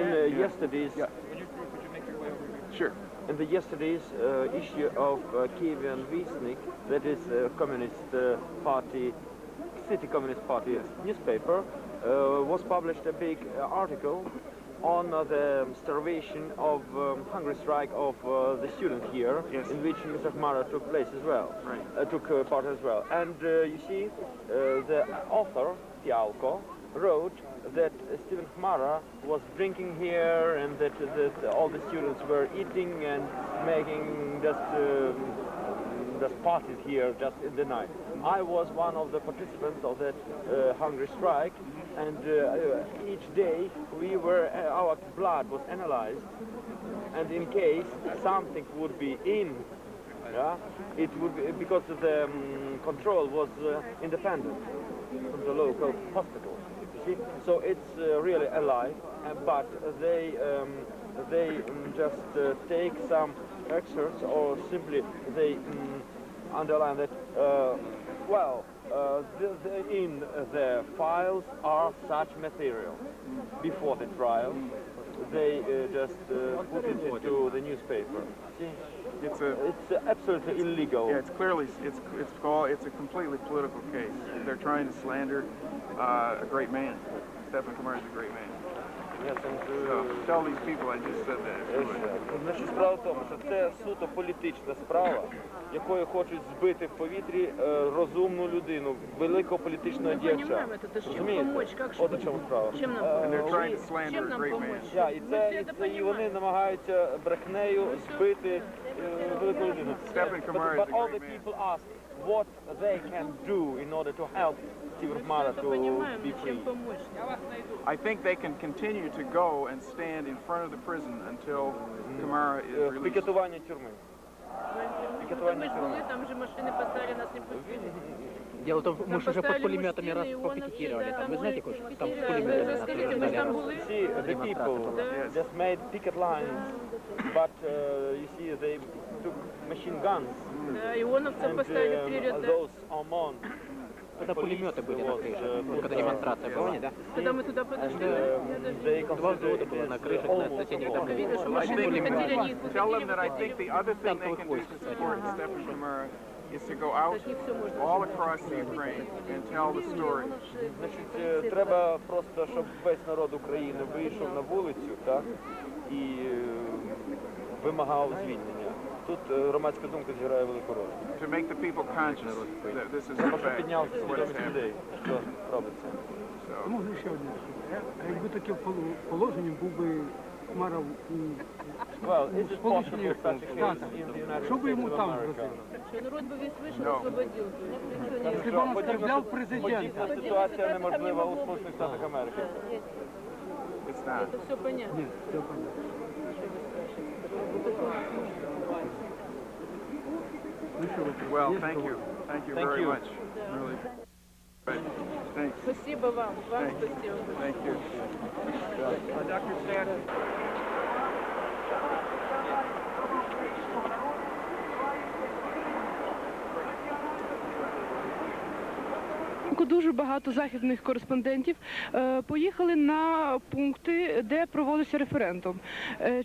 in yesterday's... Sure. In the yesterday's issue of Kievan Vestnik, that is Communist Party, City Communist Party newspaper, was published a big article on the starvation of hunger strike of the students here, in which Mr. Khmara took place as well, took part as well. And you see, the author, Tialko, wrote that Stephen Khmara was drinking here and that all the students were eating and making just parties here just in the night. I was one of the participants of that hunger strike, and each day our blood was analyzed, and in case something would be in, it would be, because the control was independent from the local hospital. See? So it's really alive, but they just take some excerpts or simply they underline that, in the files are such material. Before the trial, they just put it into the newspaper. See? It's absolutely illegal. Yeah, it's clearly, it's a completely political case. They're trying to slander a great man. Stephen Khmara is a great man. So tell these people I just said that. Значить, справа в тому, що це суто політична справа, якою хочуть збити в повітрі розумну людину, великого політичного діяча. Розумієте? От у чому справа. І вони намагаються брехнею збити велику людину. But all the people ask what they can do in order to help Stephen Khmara to be free. I think they can continue to go and stand in front of the prison until Khmara is released. Пікетування тюрми. Там же машины поставили, нас не пустили. Дело в том, мы же уже под пулеметами раз попикетировали. Там, вы знаете, там с пулеметами See, the people just made picket lines, but you see, they took machine guns. Да, ионовцев поставили вперед, да. Those OMON. Когда пулеметы были на крыше, когда демонстрация была, да? Когда мы туда подошли, Два взвода было на крыше, на соседних домах. Tell them that I think the other thing they can do to support Stephen Khmara is to go out all across the Ukraine and tell the story. Значить, треба просто, щоб весь народ України вийшов на вулицю, так, і вимагав звільнення. Тут громадська думка зіграє велику роль. To make the people conscious that this is Треба, in щоб fact підняв what is свідомість happening. людей, що робиться. Можна ще одне? А якби таке положення був би Khmara Well, is it possible such a case in the United що би йому States of там America? зробили? Что народ бы весь вышел, освободил. Якщо б він оскорбляв президента. Подібна ситуація неможлива у Сполучених Штатах Америки. Это все понятно. Ні, все понятно. Well, thank you. Thank you very much. Really. Right. Thanks. Спасибо вам. Вам спасибо. Thank you. Dr. Stanton. Дуже багато західних кореспондентів поїхали на пункти, де проводився референдум.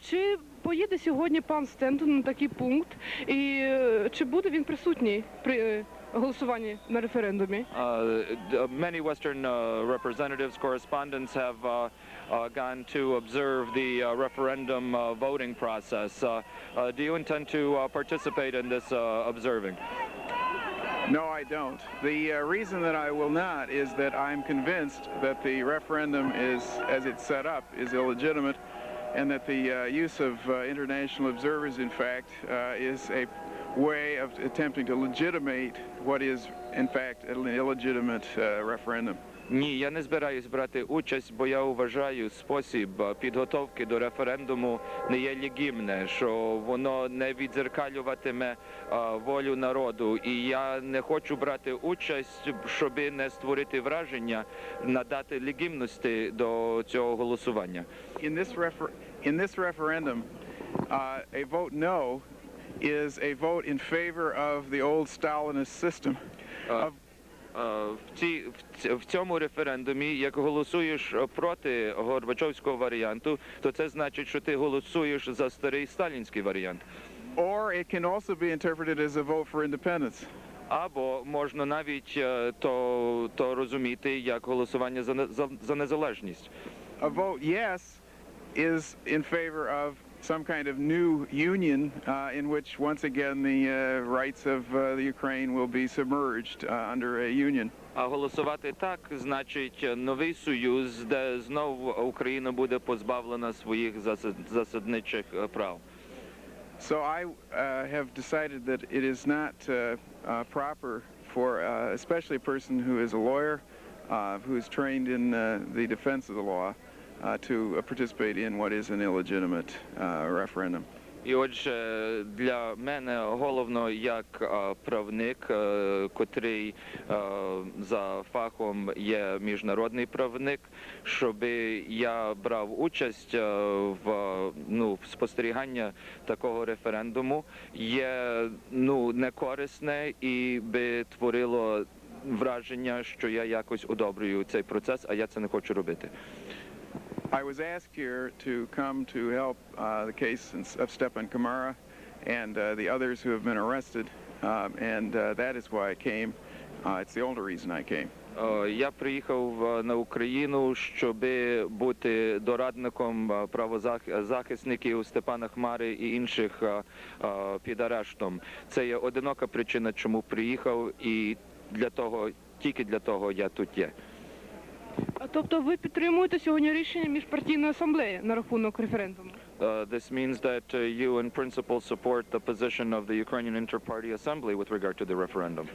Чи поїде сьогодні пан Стентон на такий пункт, і чи буде він присутній при голосуванні на референдумі? Many Western representatives, correspondents have gone to observe the referendum voting process. Do you intend to participate in this observing? No, I don't. The reason that I will not is that I'm convinced that the referendum is, as it's set up, is illegitimate, and that the use of international observers, in fact, is a way of attempting to legitimate what is, in fact, an illegitimate referendum. Ні, я не збираюсь брати участь, бо я вважаю, спосіб підготовки до референдуму не є легітимне, що воно не відзеркалюватиме волю народу. І я не хочу брати участь, щоб не створити враження, надати легітимності до цього голосування. In this referendum, a vote no is a vote in favor of the old Stalinist system. В цьому референдумі, як голосуєш проти Горбачовського варіанту, то це значить, що ти голосуєш за старий сталінський варіант. Or it can also be interpreted as a vote for independence. Або можна навіть то розуміти як голосування за незалежність. A vote yes is in favor of some kind of new union in which once again the rights of the Ukraine will be submerged under a union. А голосувати так значить новий союз, де знову Україна буде позбавлена своїх засадничих прав. So I have decided that it is not proper for especially a person who is a lawyer, who is trained in the defense of the law, to participate in what is an illegitimate referendum. І отже, для мене головно, як правник, котрий за фахом є міжнародний правник, щоб я брав участь в спостерігання такого референдуму, є некорисне і би творило враження, що я якось одобрюю цей процес, а я це не хочу робити. I was asked here to come to help the case of Stepan Kamara and the others who have been arrested, and that is why I came. It's the only reason I came. Я приїхав на Україну, щоб бути дорадником правозахисників Степана Хмари і інших під арештом. Це є одинока причина, чому приїхав, і тільки для того я тут є. Тобто ви підтримуєте сьогодні рішення міжпартійної асамблеї на рахунок референдуму? This means that you in principle support the position of the Ukrainian Inter-Party Assembly with regard to the referendum.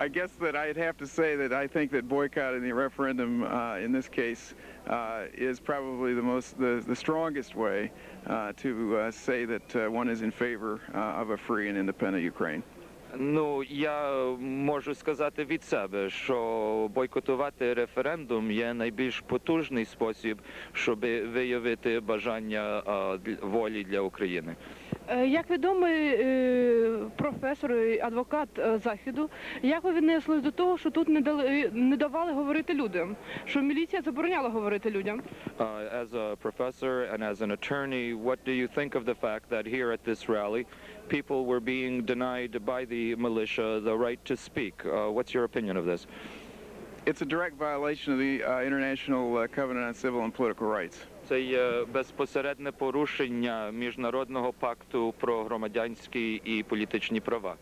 I guess that I'd have to say that I think that boycotting the referendum in this case is probably the strongest way to say that one is in favor of a free and independent Ukraine. Я можу сказати від себе, що бойкотувати референдум є найбільш потужний спосіб, щоб виявити бажання волі для України. Як відомий професор і адвокат Заходу, як ви віднеслись до того, що тут не давали говорити людям, що міліція забороняла говорити людям? As a professor and as an attorney, what do you think of the fact that here at this rally, people were being denied by the militia the right to speak? What's your opinion of this? It's a direct violation of the International Covenant on Civil and Political Rights. Це є безпосередне порушення міжнародного пакту про громадянські і політичні права.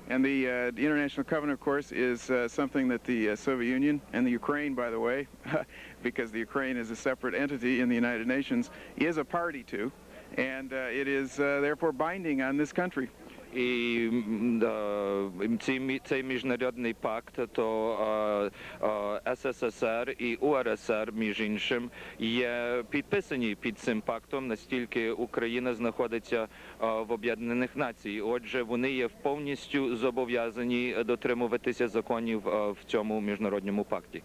And the International Covenant, of course, is something that the Soviet Union and the Ukraine, by the way, because the Ukraine is a separate entity in the United Nations, is a party to, and it is therefore binding on this country. І цей міжнародний пакт, то СССР і УРСР, між іншим, є підписані під цим пактом, настільки Україна знаходиться в Об'єднаних Націй. Отже, вони є повністю зобов'язані дотримуватися законів в цьому міжнародному пакті.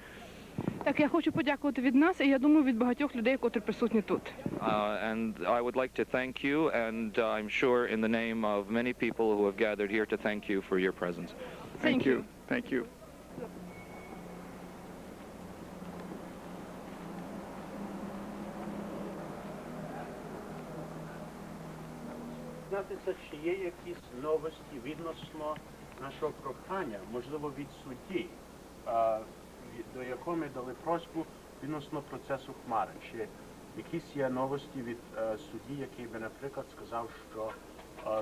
Так, я хочу подякувати від нас, і я думаю, від багатьох людей, котрі присутні тут. And I would like to thank you, and I'm sure in the name of many people who have gathered here to thank you for your presence. Thank you. Thank you. Знатися, чи є якісь новості відносно нашого прохання, можливо, від судді, до якого ми дали просьбу відносно процесу Хмари. Чи якісь є новості від судді, який би, наприклад, сказав, що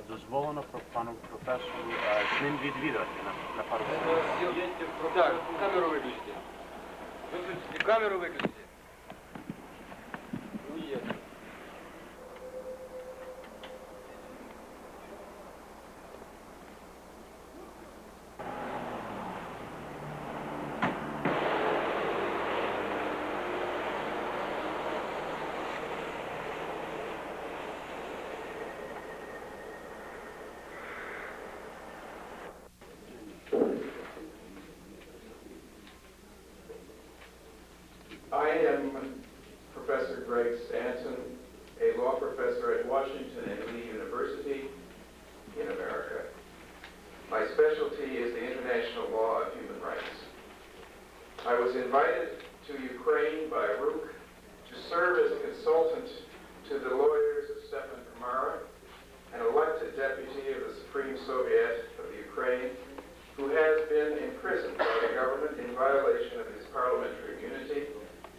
дозволено пану професору з ним відвідати на пару хвилин? Так, камеру виключите. Камеру виключите. Greg Stanton, a law professor at Washington and Lee University in America. My specialty is the international law of human rights. I was invited to Ukraine by Rook to serve as a consultant to the lawyers of Stanton, an elected deputy of the Supreme Soviet of Ukraine, who has been imprisoned by the government in violation of his parliamentary immunity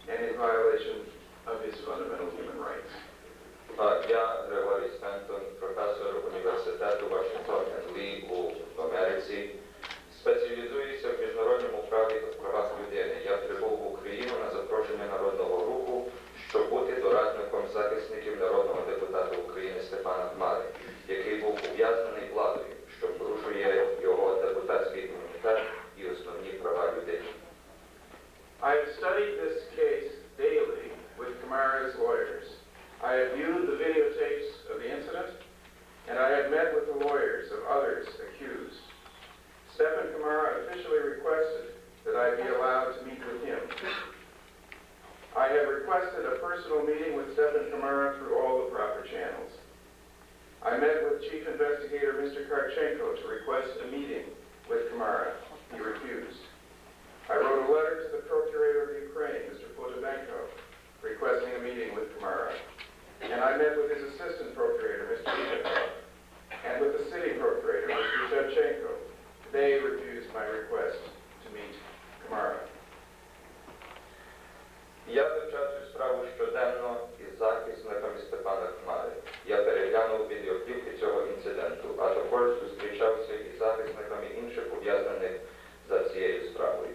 and in violation of his fundamental human rights. Я Григорій Стентон, професор університету Вашингтон і Лі в Америці. Спеціалізуюся в міжнародному праві та правах людини. Я прибув в Україну на запрошення Народного руху, щоб бути дорадником захисників народного депутата України Степана Хмари, який був ув'язнений владою, що порушує його депутатський імунітет і основні права людини. I have studied this case daily with Kamara's lawyers. I have viewed the videotapes of the incident, and I have met with the lawyers of others accused. Stephen Kamara officially requested that I be allowed to meet with him. I have requested a personal meeting with Stephen Kamara through all the proper channels. I met with Chief Investigator Mr. Karchenko to request a meeting with Kamara. He refused. I wrote a letter to the Procurator of Ukraine, Mr. Potabenko, requesting a meeting with Kamara. And I met with his Assistant Procurator, Mr. Ivakov, and with the City Procurator, Mr. Shevchenko. They refused my request to meet Kamara. Я вивчав цю справу щоденно із захисниками Степана Хмари. Я переглянув відеокліпи цього інциденту, а також зустрічався із захисниками інших ув'язнених за цією справою.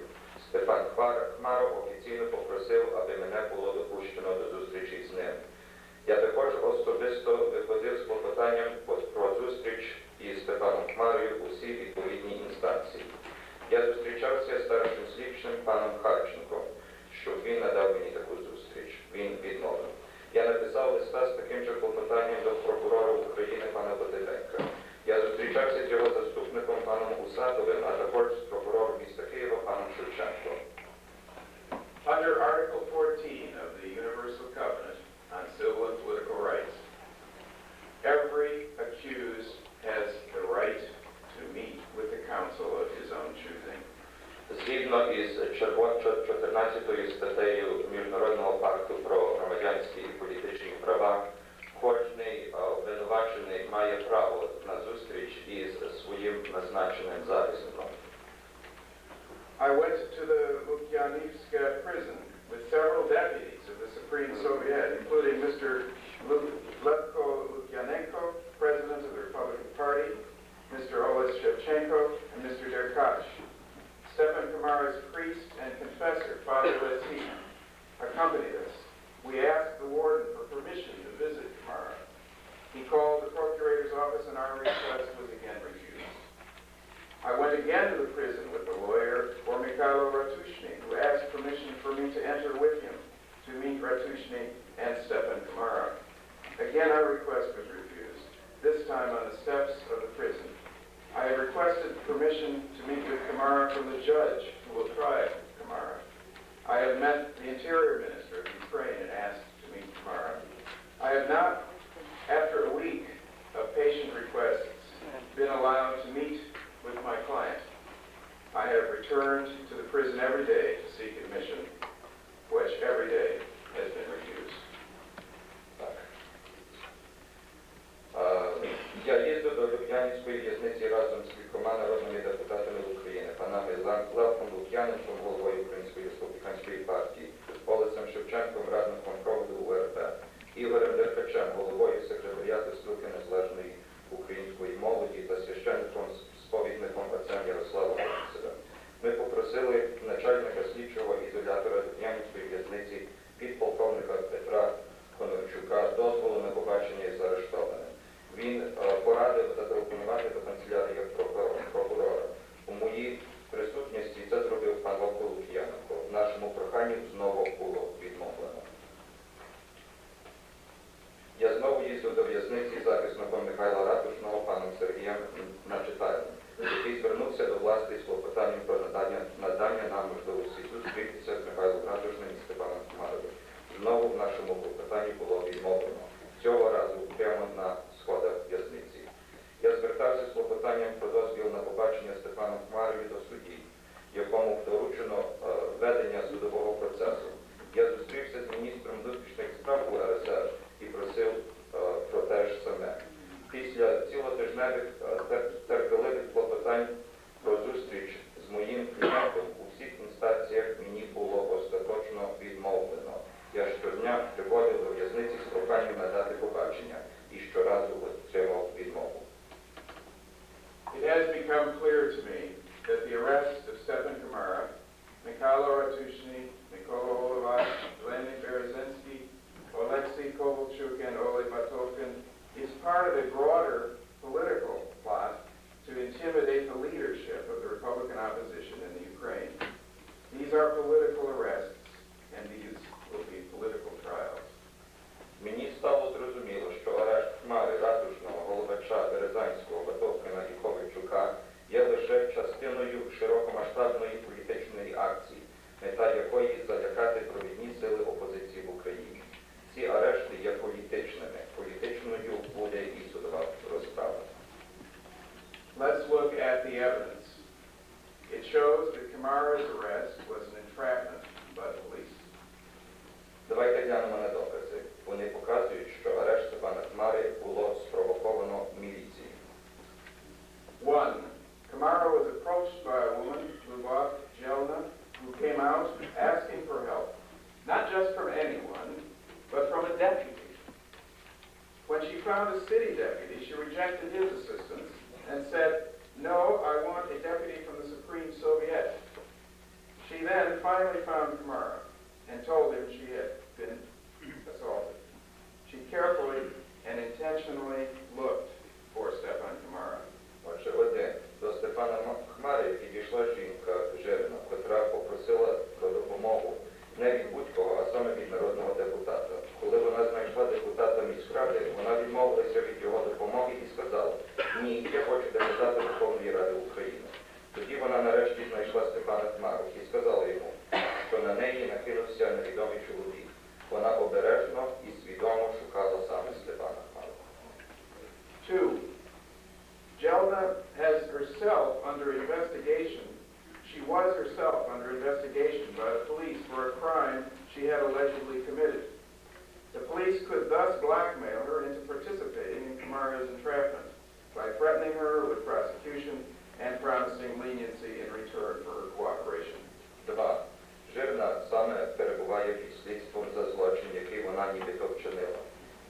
Степан Хмара офіційно попросив, аби мене було допущено до зустрічі з ним. Я також особисто виходив з клопотанням про зустріч із Степаном Хмарою у всі відповідні інстанції. Я зустрічався з старшим слідчим паном Харченком, щоб він надав мені таку зустріч. Він відмовив. Я написав листа з таким же клопотанням до прокурора України пана Потепенка. Я зустрічався з його заступником паном Усатовим, а також з прокурором міста Києва паном Шевченком. Under Article 14 of the Universal Covenant on Civil and Political Rights, every accused has the right to meet with the counsel of his own choosing. Згідно із 14 статтею Міжнародного пакту про громадянські і політичні права, кожний обвинувачений має право на зустріч із своїм назначеним захисником. I went to the Lukyanivska prison with several deputies of the Supreme Soviet, including Mr. Levko Lukyanenko, President of the Republican Party, Mr. Oles Shevchenko, and Mr. Derkach. Stephen Kamara's priest and confessor, Father Lesy, accompanied us. We asked the warden for permission to visit Kamara. He called the procurator's office and our request was again refused. I went again to the prison with the lawyer for Mikhailo Ratushny, who asked permission for me to enter with him to meet Ratushny and Stephen Kamara. Again, our request was refused, this time on the steps of the prison. I have requested permission to meet with Kamara from the judge who will try Kamara. I have met the Interior Minister of Ukraine and asked to meet Kamara. I have not, after a week of patient requests, been allowed to meet with my client. I have returned to the prison every day to seek admission, which every day has been refused. Я їздив до Лук'янівської в'язниці разом з кількома народними депутатами України, панами Левком Лук'яненком, головою Української республіканської партії, Олесем Шевченком, радником проводу УРП, Ігорем Деркачем, головою секретаріату Спілки Незалежної української молоді та священником сповідником отцем Ярославом Олексовим. Ми попросили начальника слідчого ізолятора Лук'янівської в'язниці підполковника Петра Конорчука дозволу на побачення із заарештованим. Він порадив зателефонувати до канцелярії відмовлено. Цього разу прямо на сходах в'язниці. Я звертався з клопотанням про дозвіл на побачення Степана Хмари до судді, якому доручено ведення судового процесу. Я зустрівся з міністром внутрішніх справ УРСР і просив про те ж саме. Після цілотижневих терпеливих клопотань про зустріч з моїм клієнтом у всіх інстанціях мені було остаточно відмовлено. Я щодня приходив до в'язниці з проханням надати побачення і щоразу отримав відмову. It has become clear to me that the arrest of Stephen Kamara, Mikhailo Ratushny, Mykola Olivach, Lenny Berezensky, Oleksiy Kovalchuk, and Ole Batokin is part of a broader political plot to intimidate the leadership of the Republican opposition in the Ukraine. These are political arrests, and these will be political trials. Мені стало зрозуміло, що арешт Хмари, Ратушного, Головача, Березанського, Батовкина і Ковальчука є лише частиною широкомасштабної політичної акції, мета якої залякати провідні сили опозиції в Україні. Ці арешти є політичними. Політичною буде і судова розправа. Let's look at the evidence. It shows that Kamara's arrest was an entrapment by the police. Давайте глянемо на докази. Вони показують, що арешт Степана Хмари було спровоковано міліцією. 1. Kamara was approached by a woman, Lubov Jelna, who came out asking for help. Not just from anyone, but from a deputy. When she found a city deputy, she rejected his assistance and said, "No, I want a deputy from the Supreme Soviet." She then finally found Kamara and told him she had been assaulted. She carefully and intentionally looked for Stepan Kamara. Отже, один. До Степана Хмари підійшла жінка Жирина, котра попросила про допомогу не від будь-кого, а саме від народного депутата. Коли вона знайшла депутата міськради, вона відмовилася від його допомоги і сказала: "Ні, я хочу депутата Верховної Ради України". Тоді вона нарешті знайшла Степана Хмару і сказала йому, що на неї накинувся невідомий чоловік. Вона обережно і свідомо шукала саме Степана Хмару. 2. Jelna has herself under investigation. She was herself under investigation by the police for a crime she had allegedly committed. The police could thus blackmail her into participating in Kamara's entrapment by threatening her with prosecution and promising leniency in return for her cooperation. 2. Жирна саме перебуває під слідством за злочин, який вона нібито вчинила.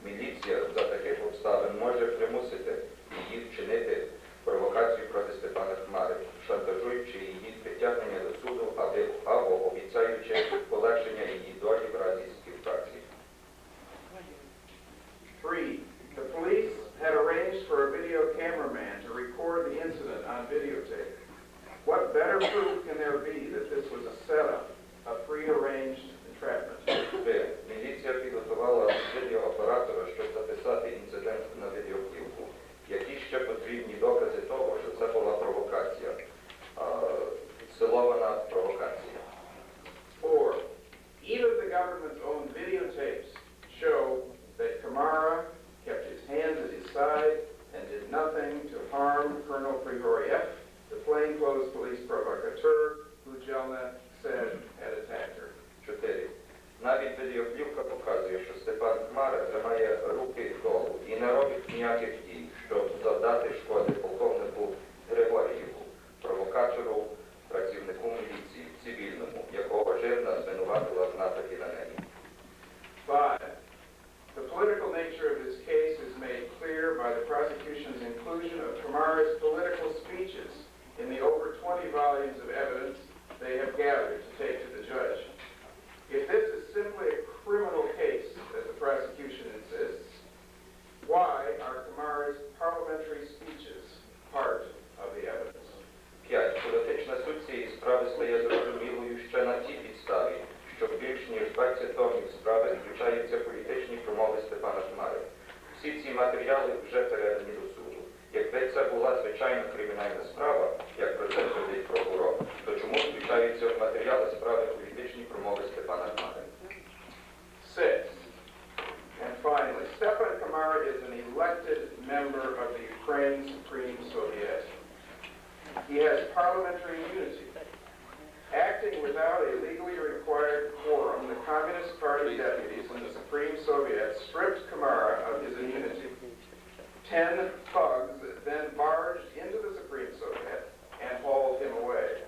Міліція за таких обставин може примусити її вчинити провокацію проти Степана Хмари, шантажуючи її притягнення до суду або обіцяючи полегшення її долі в разі співпраці. 3. The police had arranged for a video cameraman to record the incident on videotape. What better proof can there be that this was a setup, a prearranged entrapment? Міліція підготувала відеооператора, щоб записати інцидент на відеоплівку. Які ще потрібні докази того, що це була провокація, силована провокація? 4. Even the government's own videotapes show that Kamara kept his hands at his side and did nothing to harm Colonel Prigoriev, the plainclothes police provocateur who Jelna said had attacked her. 4. Навіть відеоплівка показує, що Степан Хмара тримає руки долу і не робить ніяких дій, щоб завдати шкоди полковнику Григорієву, провокатору, працівнику міліції, цивільному, якого Жирна звинуватила в нападі на неї. 5. The political nature of this case is made clear by the prosecution's inclusion of Kamara's political speeches in the over 20 volumes of evidence they have gathered to take to the judge. If this is simply a criminal case, as the prosecution insists, why are Kamara's parliamentary speeches part of the evidence? 5. Політична суть цієї справи стає зрозумілою ще на тій підставі, що більш ніж 20 томів справи включаються політичні промови Степана Хмари. Всі ці матеріали вже передані до суду. Якби це була звичайна кримінальна справа, як про це твердить прокурор, то чому включаються в матеріали справи політичні промови Степана Хмари? 6. And finally, Ukraine Supreme Soviet. He has parliamentary immunity. Acting without a legally required quorum, the Communist Party deputies in the Supreme Soviet stripped Kamara of his immunity. 10 thugs then barged into the Supreme Soviet and hauled him away.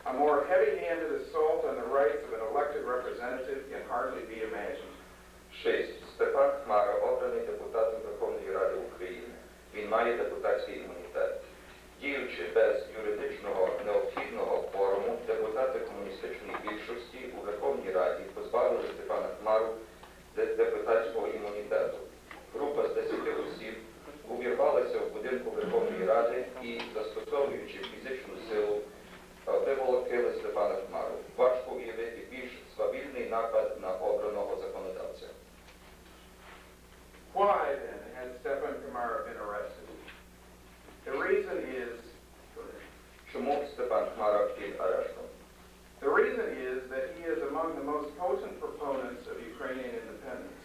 A more heavy-handed assault on the rights of an elected representative can hardly be imagined. 6. Степан Хмара обраний депутатом Верховної Ради України. Він має депутатський імунітет. Діючи без юридичного необхідного кворуму, депутати комуністичної більшості у Верховній Раді позбавили Степана Хмару депутатського імунітету. Група з 10 осіб увірвалася в будинку Верховної Ради і, застосовуючи фізичну силу, виволокили Степана Хмару. Важко уявити більш свавільний напад на обраного законодавця. Why, then, has Stepan Kamara been arrested? The reason is... Чому Степан Хмара під арештом? The reason is that he is among the most potent proponents of Ukrainian independence.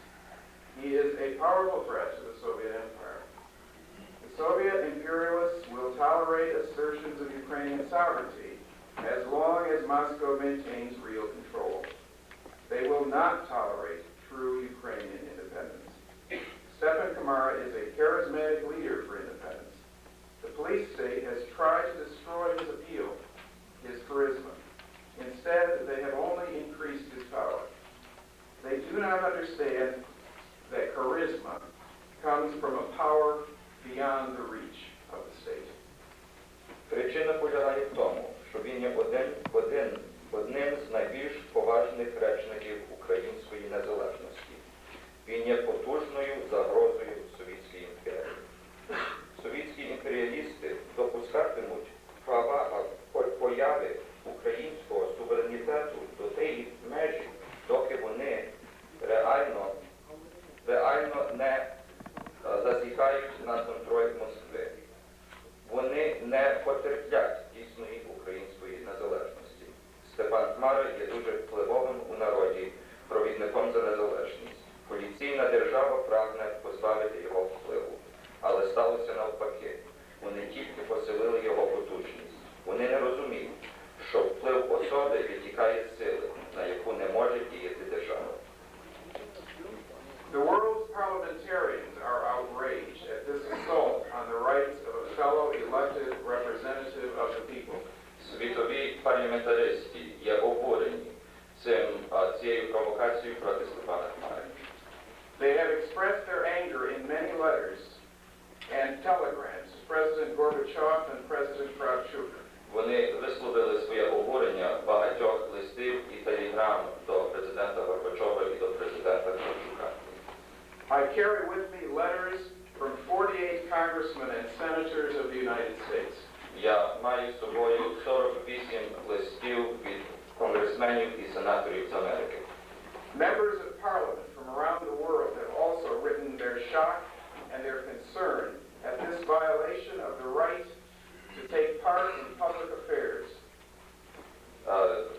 He is a powerful threat to the Soviet Empire. The Soviet imperialists will tolerate assertions of Ukrainian sovereignty as long as Moscow maintains real control. They will not tolerate true Ukrainian independence. Stepan Kamara is a charismatic leader for independence. The police state has tried to destroy his appeal, his charisma. Instead, they have only increased his power. They do not understand that charisma comes from a power beyond the reach of the state. Причина полягає в тому, що він є одним з найбільш поважних речників української незалежності. Він є потужною загрозою Совєтській імперії. Совєтські імперіалісти допускатимуть права появи українського суверенітету до тієї межі, доки вони реально не зазіхають на контроль Москви. Вони не потерплять дійсної української незалежності. Степан Хмара є дуже впливовим у народі, провідником за незалежність. Поліційна держава прагне позбавити його впливу. Але сталося навпаки. Вони тільки посилили його потужність. Вони не розуміють, що вплив особи відтікає з сили, на яку не може діяти держава. The world's parliamentarians are outraged at this assault on the rights of a fellow elected representative of the people. Світові парламентаристи є обурені цією провокацією проти Степана Хмари. They have expressed their anger in many letters and telegrams to President Gorbachev and President Kravchuk. Вони висловили своє обурення багатьох листів і телеграм до президента Горбачова і до президента Кравчука. I carry with me letters from 48 congressmen and senators of the United States. Я маю з собою 48 листів від конгресменів і сенаторів з Америки. Members of Parliament from around the world have also written their shock and their concern at this violation of the right to take part in public affairs.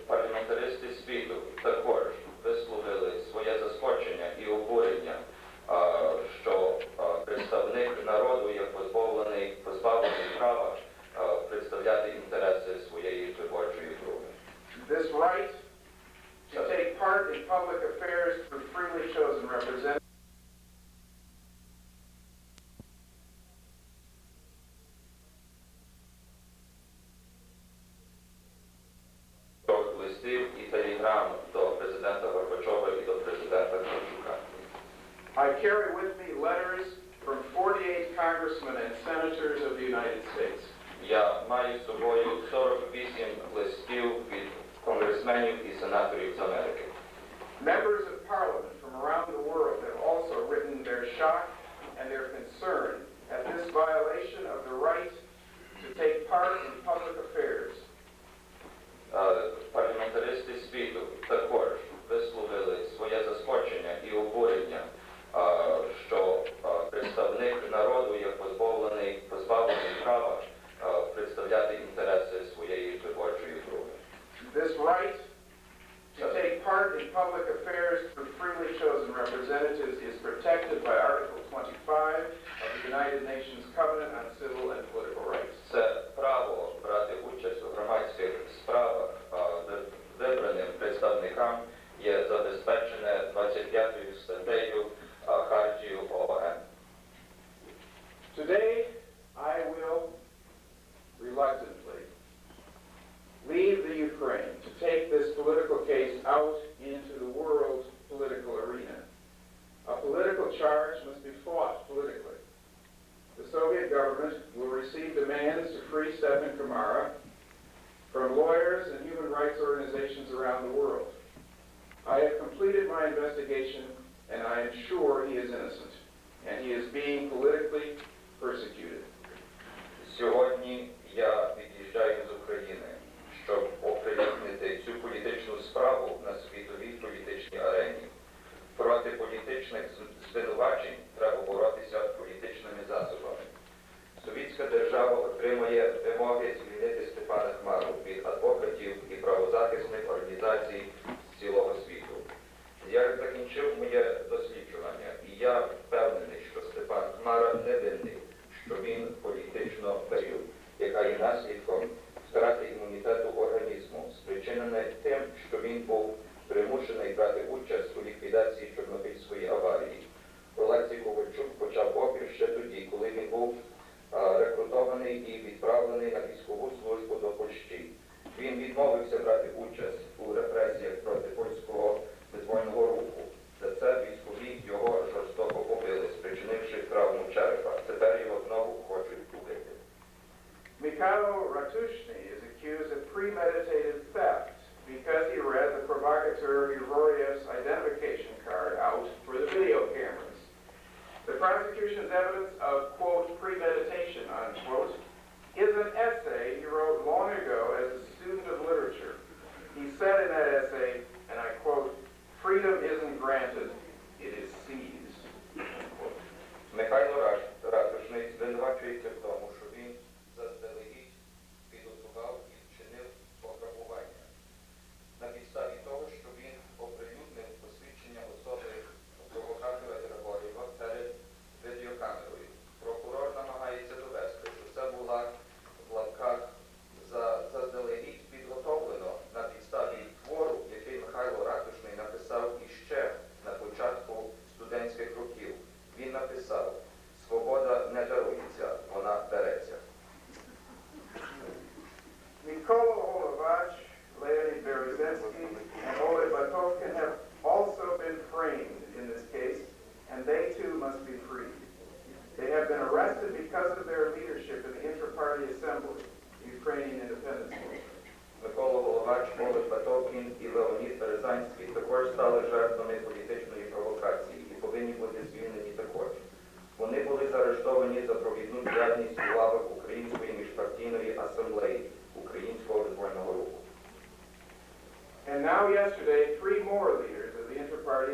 Парламентаристи світу також висловили своє заскочення і обурення, що представник народу є позбавлений права представляти інтереси своєї виборчої групи. This right to take part in public affairs through freely chosen representatives листів і телеграм до президента Горбачова і до президента Кравчука. I carry with me letters from 48 congressmen and senators of the United States. Я маю з собою 48 листів від конгресменів і сенаторів з Америки. Members of Parliament from around the world have also written their shock and their concern at this violation of the right to take part in public affairs. Парламентаристи світу також висловили своє заскочення і обурення, що представник народу є позбавлений права представляти інтереси своєї виборчої групи. This right to take part in public affairs through freely chosen representatives is protected by Article 25 of the United Nations Covenant on Civil march must be fought politically. The Soviet government will receive demands to free Stanton from lawyers and human rights organizations around the world. I have completed my investigation, and I am sure he is innocent, and he is being politically persecuted. Сьогодні я від'їжджаю з України, щоб оприлюднити цю політичну справу на світовій політичній арені. Проти політичних звинувачень треба боротися політичними засобами. Совітська держава отримує вимоги звільнити Степана Хмару від адвокатів і правозахисних організацій з цілого світу. Я закінчив моє досліджування, і я впевнений, що Степан Хмара невинний, що він політично вбив, яка є наслідком втрати імунітету організму, спричинене тим, що він був примушений брати участь у ліквідації Чорнобильської аварії. Олексій Ковальчук почав опір ще тоді, коли він був рекрутований і відправлений на військову службу до Польщі. Він відмовився брати участь у репресіях проти польського визвольного руху. За це військові його жорстоко побили, спричинивши травму черепа. Тепер його знову хочуть убити. Mikhailo Ratushny is accused of premeditated theft because he read the provocateur Grigoriev's identification card out for the video cameras. The prosecution's evidence of, quote, premeditation, unquote, is an essay he wrote long ago as a student of literature. He said in that essay, and I quote, "Freedom isn't granted, it is seized." Михайло Ратушний звинувачується в тому, що він заздалегідь підготував і вчинив пограбування. На підставі того, що він оприлюднив посвідчення особи провокатора Григорєва перед відеокамерою. Прокурор намагається довести, що це була в лапках заздалегідь підготовлено на підставі твору, який Михайло Ратушний написав іще на початку студентських років. Він написав: "Свобода не дарується, вона береться". Mykola Holovach, Leonid Berezensky, and Oleg Batovkin have also been framed in this case, and they too must be freed. They have been arrested because of their leadership in the Inter-Party Assembly, the Ukrainian independence movement. Микола Головач, Олег Батовкін і Леонід Березанський також стали жертвами політичної провокації і повинні бути звільнені також. Вони були заарештовані за провідну діяльність у лавах Української міжпартійної асамблеї Українського визвольного руху. And now yesterday, 3 more leaders of the Inter-Party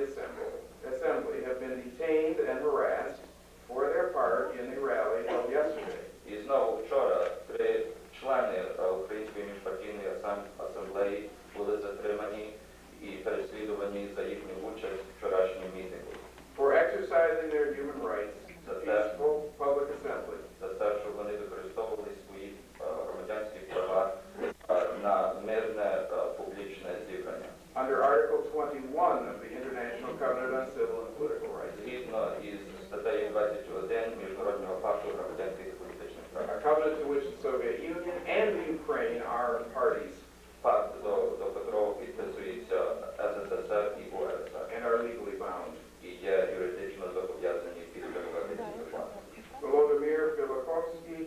Assembly have been detained and harassed for their part in the rally held yesterday. І знову вчора 3 члени Української міжпартійної асамблеї були затримані і переслідувані за їхню участь в вчорашньому мітингу. For exercising their human rights in peaceful public assembly. За те, що вони використовували свої громадянські права на мирне публічне зібрання. Under Article 21 of the International Covenant on Civil and Political Rights. Згідно із статтею 21 Міжнародного пакту громадянських і політичних прав. A covenant to which the Soviet Union and the Ukraine are parties. Пакт, до котрого підписується СССР і УРСР. And are legally bound. І є юридично зобов'язані підтримувати ці плани. Volodymyr Filakovsky,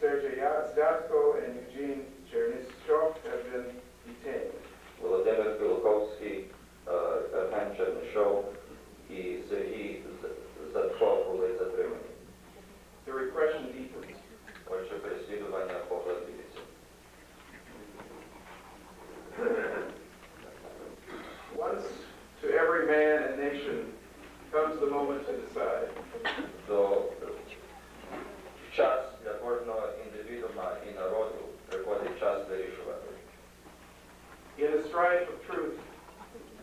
Sergei Zyatko, and Eugene Chernyshov have been detained. Володимир Білоковський, Євген Чернишов і Сергій Задко були затримані. The repression deepens. Отже, переслідування поглиблюється. Once to every man and nation comes the moment to decide. До час для кожного індивідуума і народу приходить час вирішувати. In the strife of truth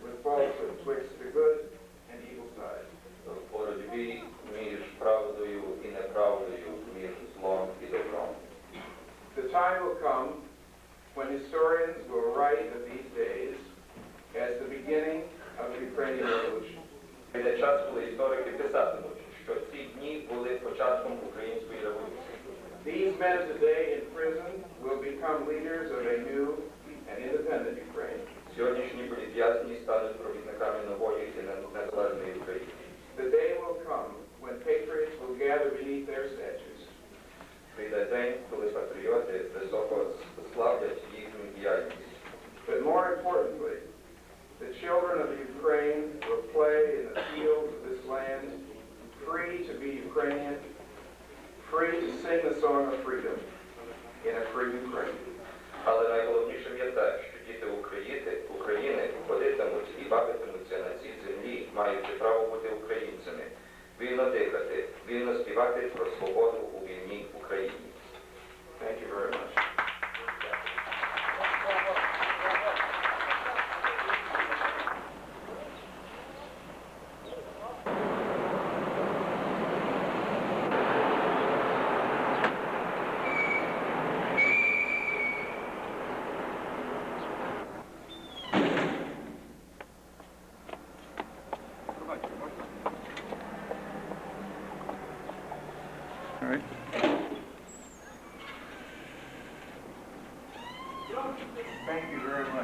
with falsehood twixt the good and evil side. В боротьбі між правдою і неправдою, між злом і добром. The time will come when historians will write of these days as the beginning of the Ukrainian Revolution. Прийде час, коли історики писатимуть, що ці дні були початком української революції. These men today in prison will become leaders of a new and independent Ukraine. Сьогоднішні політв'язні стануть провідниками нової і незалежної України. The day will come statues. Прийде день, коли патріоти високо славлять їхню діяльність. But more importantly, the children of Ukraine will play in the fields of this land, free to be Ukrainian, free to sing the song of freedom in a free Ukraine. Але найголовнішим є те, що діти України ходитимуть і бавитимуться на цій землі, маючи право бути українцями, вільно дихати, вільно співати про свободу у вільній Україні. Thank you very much.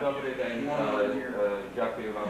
Добрий день, дякую вам.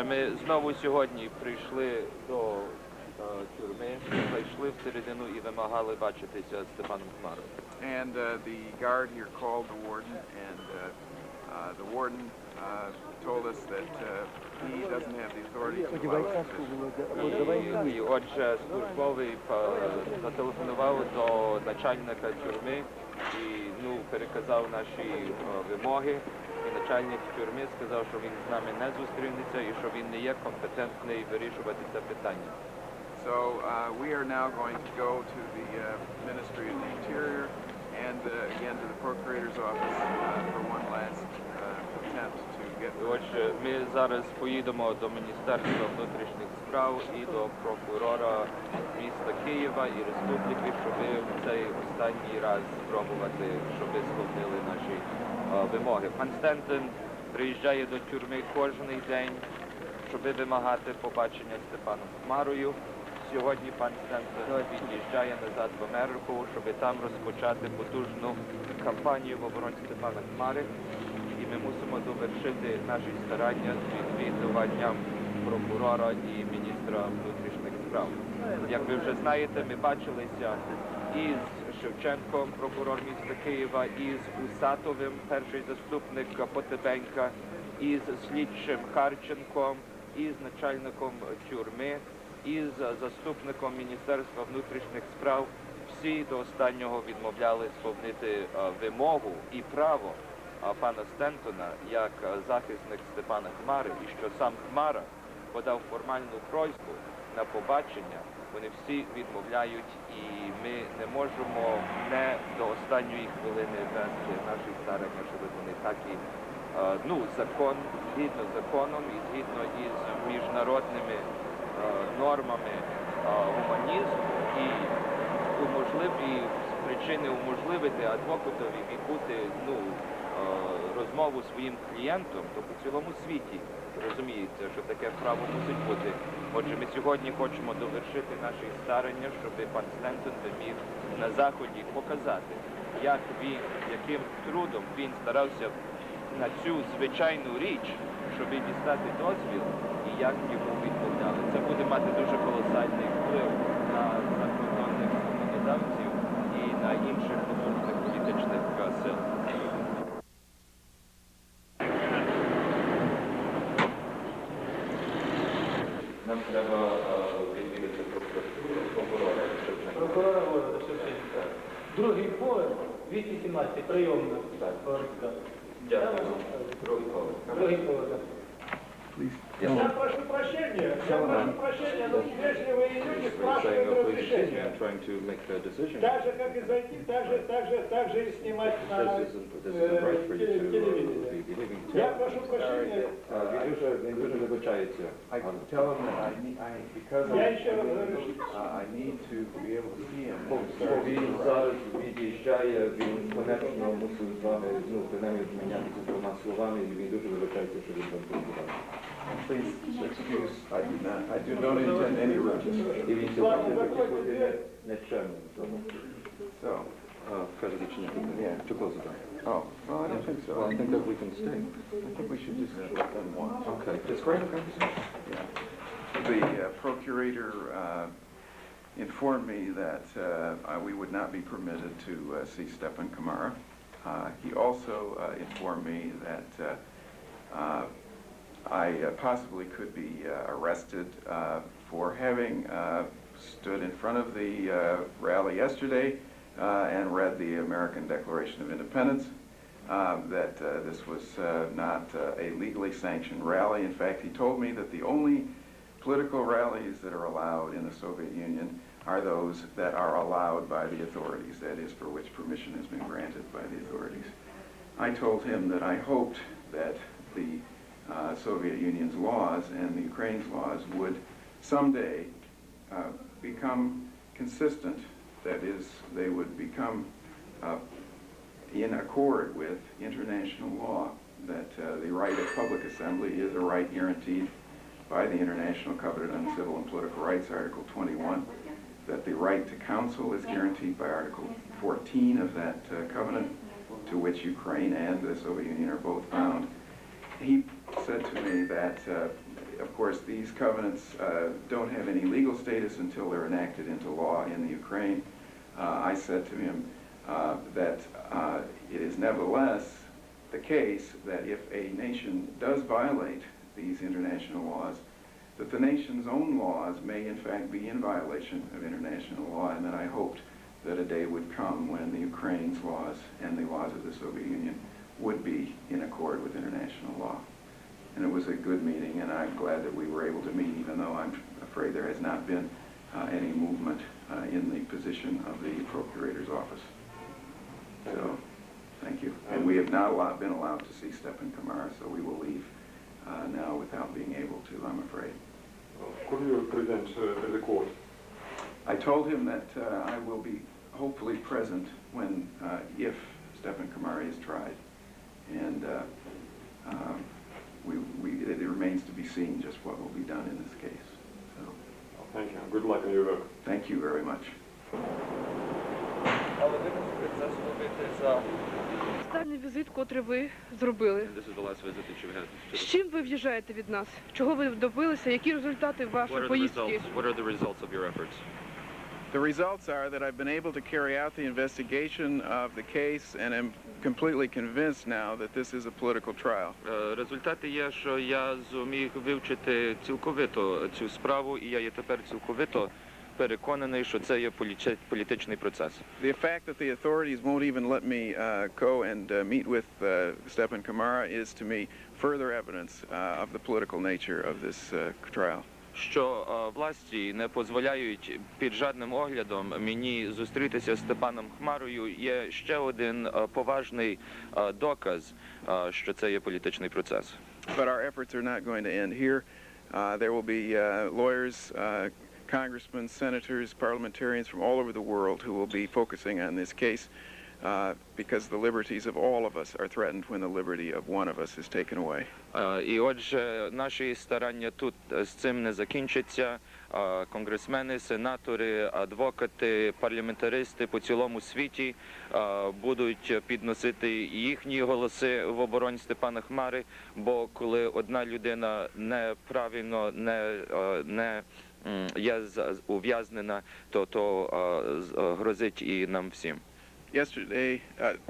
Ми знову сьогодні прийшли до тюрми, зайшли всередину і вимагали бачитися з Степаном Хмарою. And the guard here called the warden, and the warden told us that he doesn't have the authority to allow us to І отже, службовий зателефонував до начальника тюрми і переказав наші вимоги. І начальник тюрми сказав, що він з нами не зустрінеться і що він не є компетентний вирішувати це питання. So we are now going to go to the Ministry of the Interior and again to the Procurator's office for one last attempt to get... Отже, ми зараз поїдемо до Міністерства внутрішніх справ і до прокурора міста Києва і Республіки, щоб цей останній раз спробувати, щоб сповнили наші вимоги. Пан Стентон приїжджає до тюрми кожен день, щоб вимагати побачення з Степаном Хмарою. Сьогодні пан Стентон від'їжджає назад в Америку, щоб там розпочати потужну кампанію в обороні Степана Хмари. І ми мусимо довершити наші старання з відвідуванням прокурора і міністра внутрішніх справ. Як ви вже знаєте, ми бачилися із Шевченком, прокурор міста Києва, із Усатовим, перший заступник Потебенька, із слідчим Харченком, із начальником тюрми, із заступником Міністерства внутрішніх справ. Всі до останнього відмовляли сповнити вимогу і право пана Стентона як захисник Степана Хмари, і що сам Хмара подав формальну просьбу на побачення. Вони всі відмовляють, і ми не можемо не до останньої хвилини вести наші старання, щоб вони так і, закон, згідно з законом і згідно із міжнародними нормами гуманізму і з причини уможливити адвокатові відбути розмову зі своїм клієнтом, то по цілому світі розуміється, що таке право мусить бути. Отже, ми сьогодні хочемо довершити наші старання, щоб пан Стентон міг на Заході показати, яким трудом він старався на цю звичайну річ, щоб дістати дозвіл, і як йому відмовляли. Це буде мати дуже колосальний вплив на закордонних законодавців і на інших потужних політичних сил. Нам треба відвідати прокурора. Прокурора города Шевченка. Другий поверх, 217, прийомна. Дякую. Другий поверх. Другий поверх. Please. Я прошу прощения, но вежливые люди спрашивают разрешения. Так же, как и зайти, так же и снимать на телевидении. Я прошу прощения. Він дуже вибачається. I tell him that because I need to be able to see him. Він зараз від'їжджає, він конечно мусить з вами, принаймні обмінятися двома словами, і він дуже вибачається, що він там побував. Please excuse, I don't intend any rudeness. І він сьогодні буде нечемним. So, to close it down. oh, well, I don't think so. Well, I think that we can stay. I think we should just let them watch. Okay, it's great. Yeah. The procurator informed me that we would not be permitted to see Stepan Kamara. He also informed me that I possibly could be arrested for having stood in front of the rally yesterday and read the American Declaration of Independence, that this was not a legally sanctioned rally. In fact, he told me that the only political rallies that are allowed in the Soviet Union are those that are allowed by the authorities, that is, for which permission has been granted by the authorities. I told him that I hoped that the Soviet Union's laws and the Ukraine's laws would someday become consistent. That is, they would become in accord with international law, that the right of public assembly is a right guaranteed by the International Covenant on Civil and Political Rights, Article 21, that the right to counsel is guaranteed by Article 14 of that covenant, to which Ukraine and the Soviet Union are both bound. He said to me that, of course, these covenants don't have any legal status until they're enacted into law in the Ukraine. I said to him that it is nevertheless the case that if a nation does violate these international laws, that the nation's own laws may in fact be in violation of international law, and that I hoped that a day would come when the Ukraine's laws and the laws of the Soviet Union would be in accord with international law. And it was a good meeting, and I'm glad that we were able to meet, even though I'm afraid there has not been any movement in the position of the Procurator's office. So, thank you. And we have not been allowed to see Stepan Kamara, so we will leave now without being able to, I'm afraid. Could you present the court? I told him that I will be hopefully present when, if Stepan Kamara is tried. And it remains to be seen just what will be done in this case. So, thank you. Good luck in your work. Thank you very much. Останній візит, котрий ви зробили. З чим ви в'їжджаєте від нас? Чого ви добилися? Які результати вашої поїздки? The results are that I've been able to carry out the investigation of the case and am completely convinced now that this is a political trial. Результати є, що я зуміг вивчити цілковито цю справу, і я є тепер цілковито переконаний, що це є політичний процес. The fact that the authorities won't even let me go and meet with Stepan Kamara is to me further evidence of the political nature of this trial. Що власті не дозволяють під жодним оглядом мені зустрітися з Степаном Хмарою, є ще один поважний доказ, що це є політичний процес. But our efforts are not going to end here. There will be lawyers, congressmen, senators, parliamentarians from all over the world who will be focusing on this case because the liberties of all of us are threatened when the liberty of one of us is taken away. І отже, наші старання тут з цим не закінчаться. Конгресмени, сенатори, адвокати, парламентаристи по цілому світі будуть підносити їхні голоси в обороні Степана Хмари, бо коли одна людина неправильно не є ув'язнена, то грозить і нам всім. Yesterday,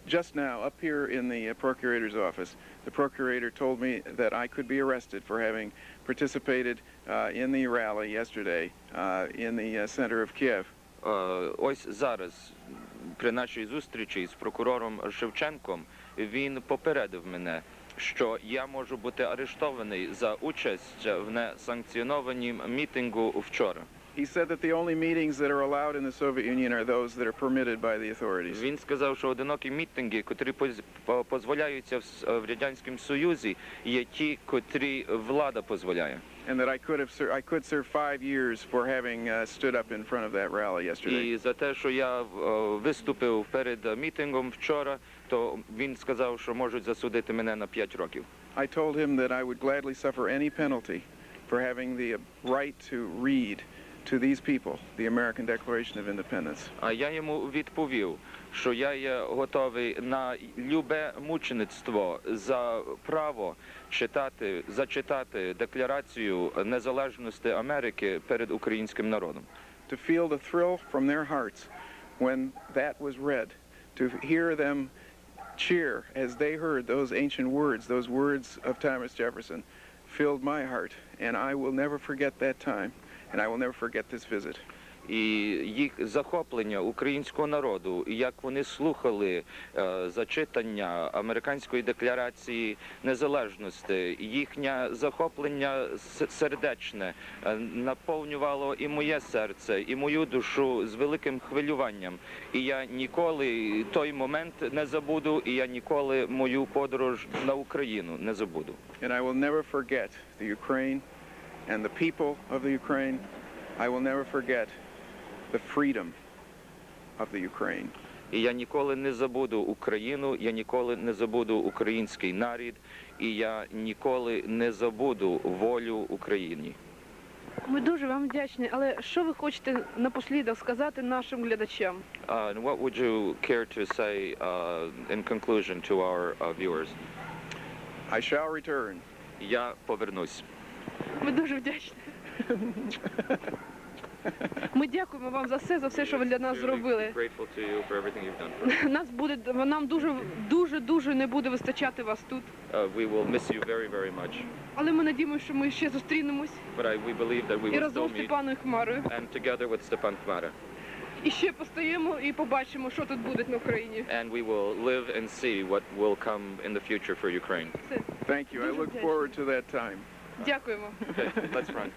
just now, up here in the Procurator's office, the Procurator told me that I could be arrested for having participated in the rally yesterday in the center of Kiev. Ось зараз, при нашій зустрічі з прокурором Шевченком, він попередив мене, що я можу бути арештований за участь в несанкціонованім мітингу вчора. He said that the only meetings that are allowed in the Soviet Union are those that are permitted by the authorities. Він сказав, що одинокі мітинги, котрі дозволяються в Радянському Союзі, є ті, котрі влада дозволяє. And that I could serve 5 years for having stood up in front of that rally yesterday. І за те, що я виступив перед мітингом вчора, то він сказав, що можуть засудити мене на 5 років. I told him that I would gladly suffer any penalty for having the right to read to these people the American Declaration of Independence. А я йому відповів, що я є готовий на любе мучеництво за право зачитати Декларацію незалежності Америки перед українським народом. To feel the thrill from their hearts when that was read, to hear them cheer as they heard those ancient words, those words of Thomas Jefferson, filled my heart, and I will never forget that time, and I will never forget this visit. І їх захоплення українського народу, як вони слухали зачитання Американської декларації незалежності, їхнє захоплення сердечне наповнювало і моє серце, і мою душу з великим хвилюванням. І я ніколи той момент не забуду, і я ніколи мою подорож на Україну не забуду. And I will never forget the Ukraine and the people of the Ukraine. I will never forget the freedom of the Ukraine. І я ніколи не забуду Україну, я ніколи не забуду український народ, і я ніколи не забуду волю Україні. Ми дуже вам вдячні, але що ви хочете напослідок сказати нашим глядачам? And what would you care to say in conclusion to our viewers? I shall return. Я повернусь. Ми дуже вдячні. Ми дякуємо вам за все, що ви для нас зробили. Нам дуже не буде вистачати вас тут. We will miss you very, very much. Але ми надіємося, що ми ще зустрінемось. We believe that we І will разом still з meet. Степаною Хмарою. And together with Stepan Khmara. І ще постоїмо і побачимо, що тут буде на Україні. And we will live and see what will come in the future for Ukraine. Thank you. I look forward to that time. Дякуємо. Okay, let's run.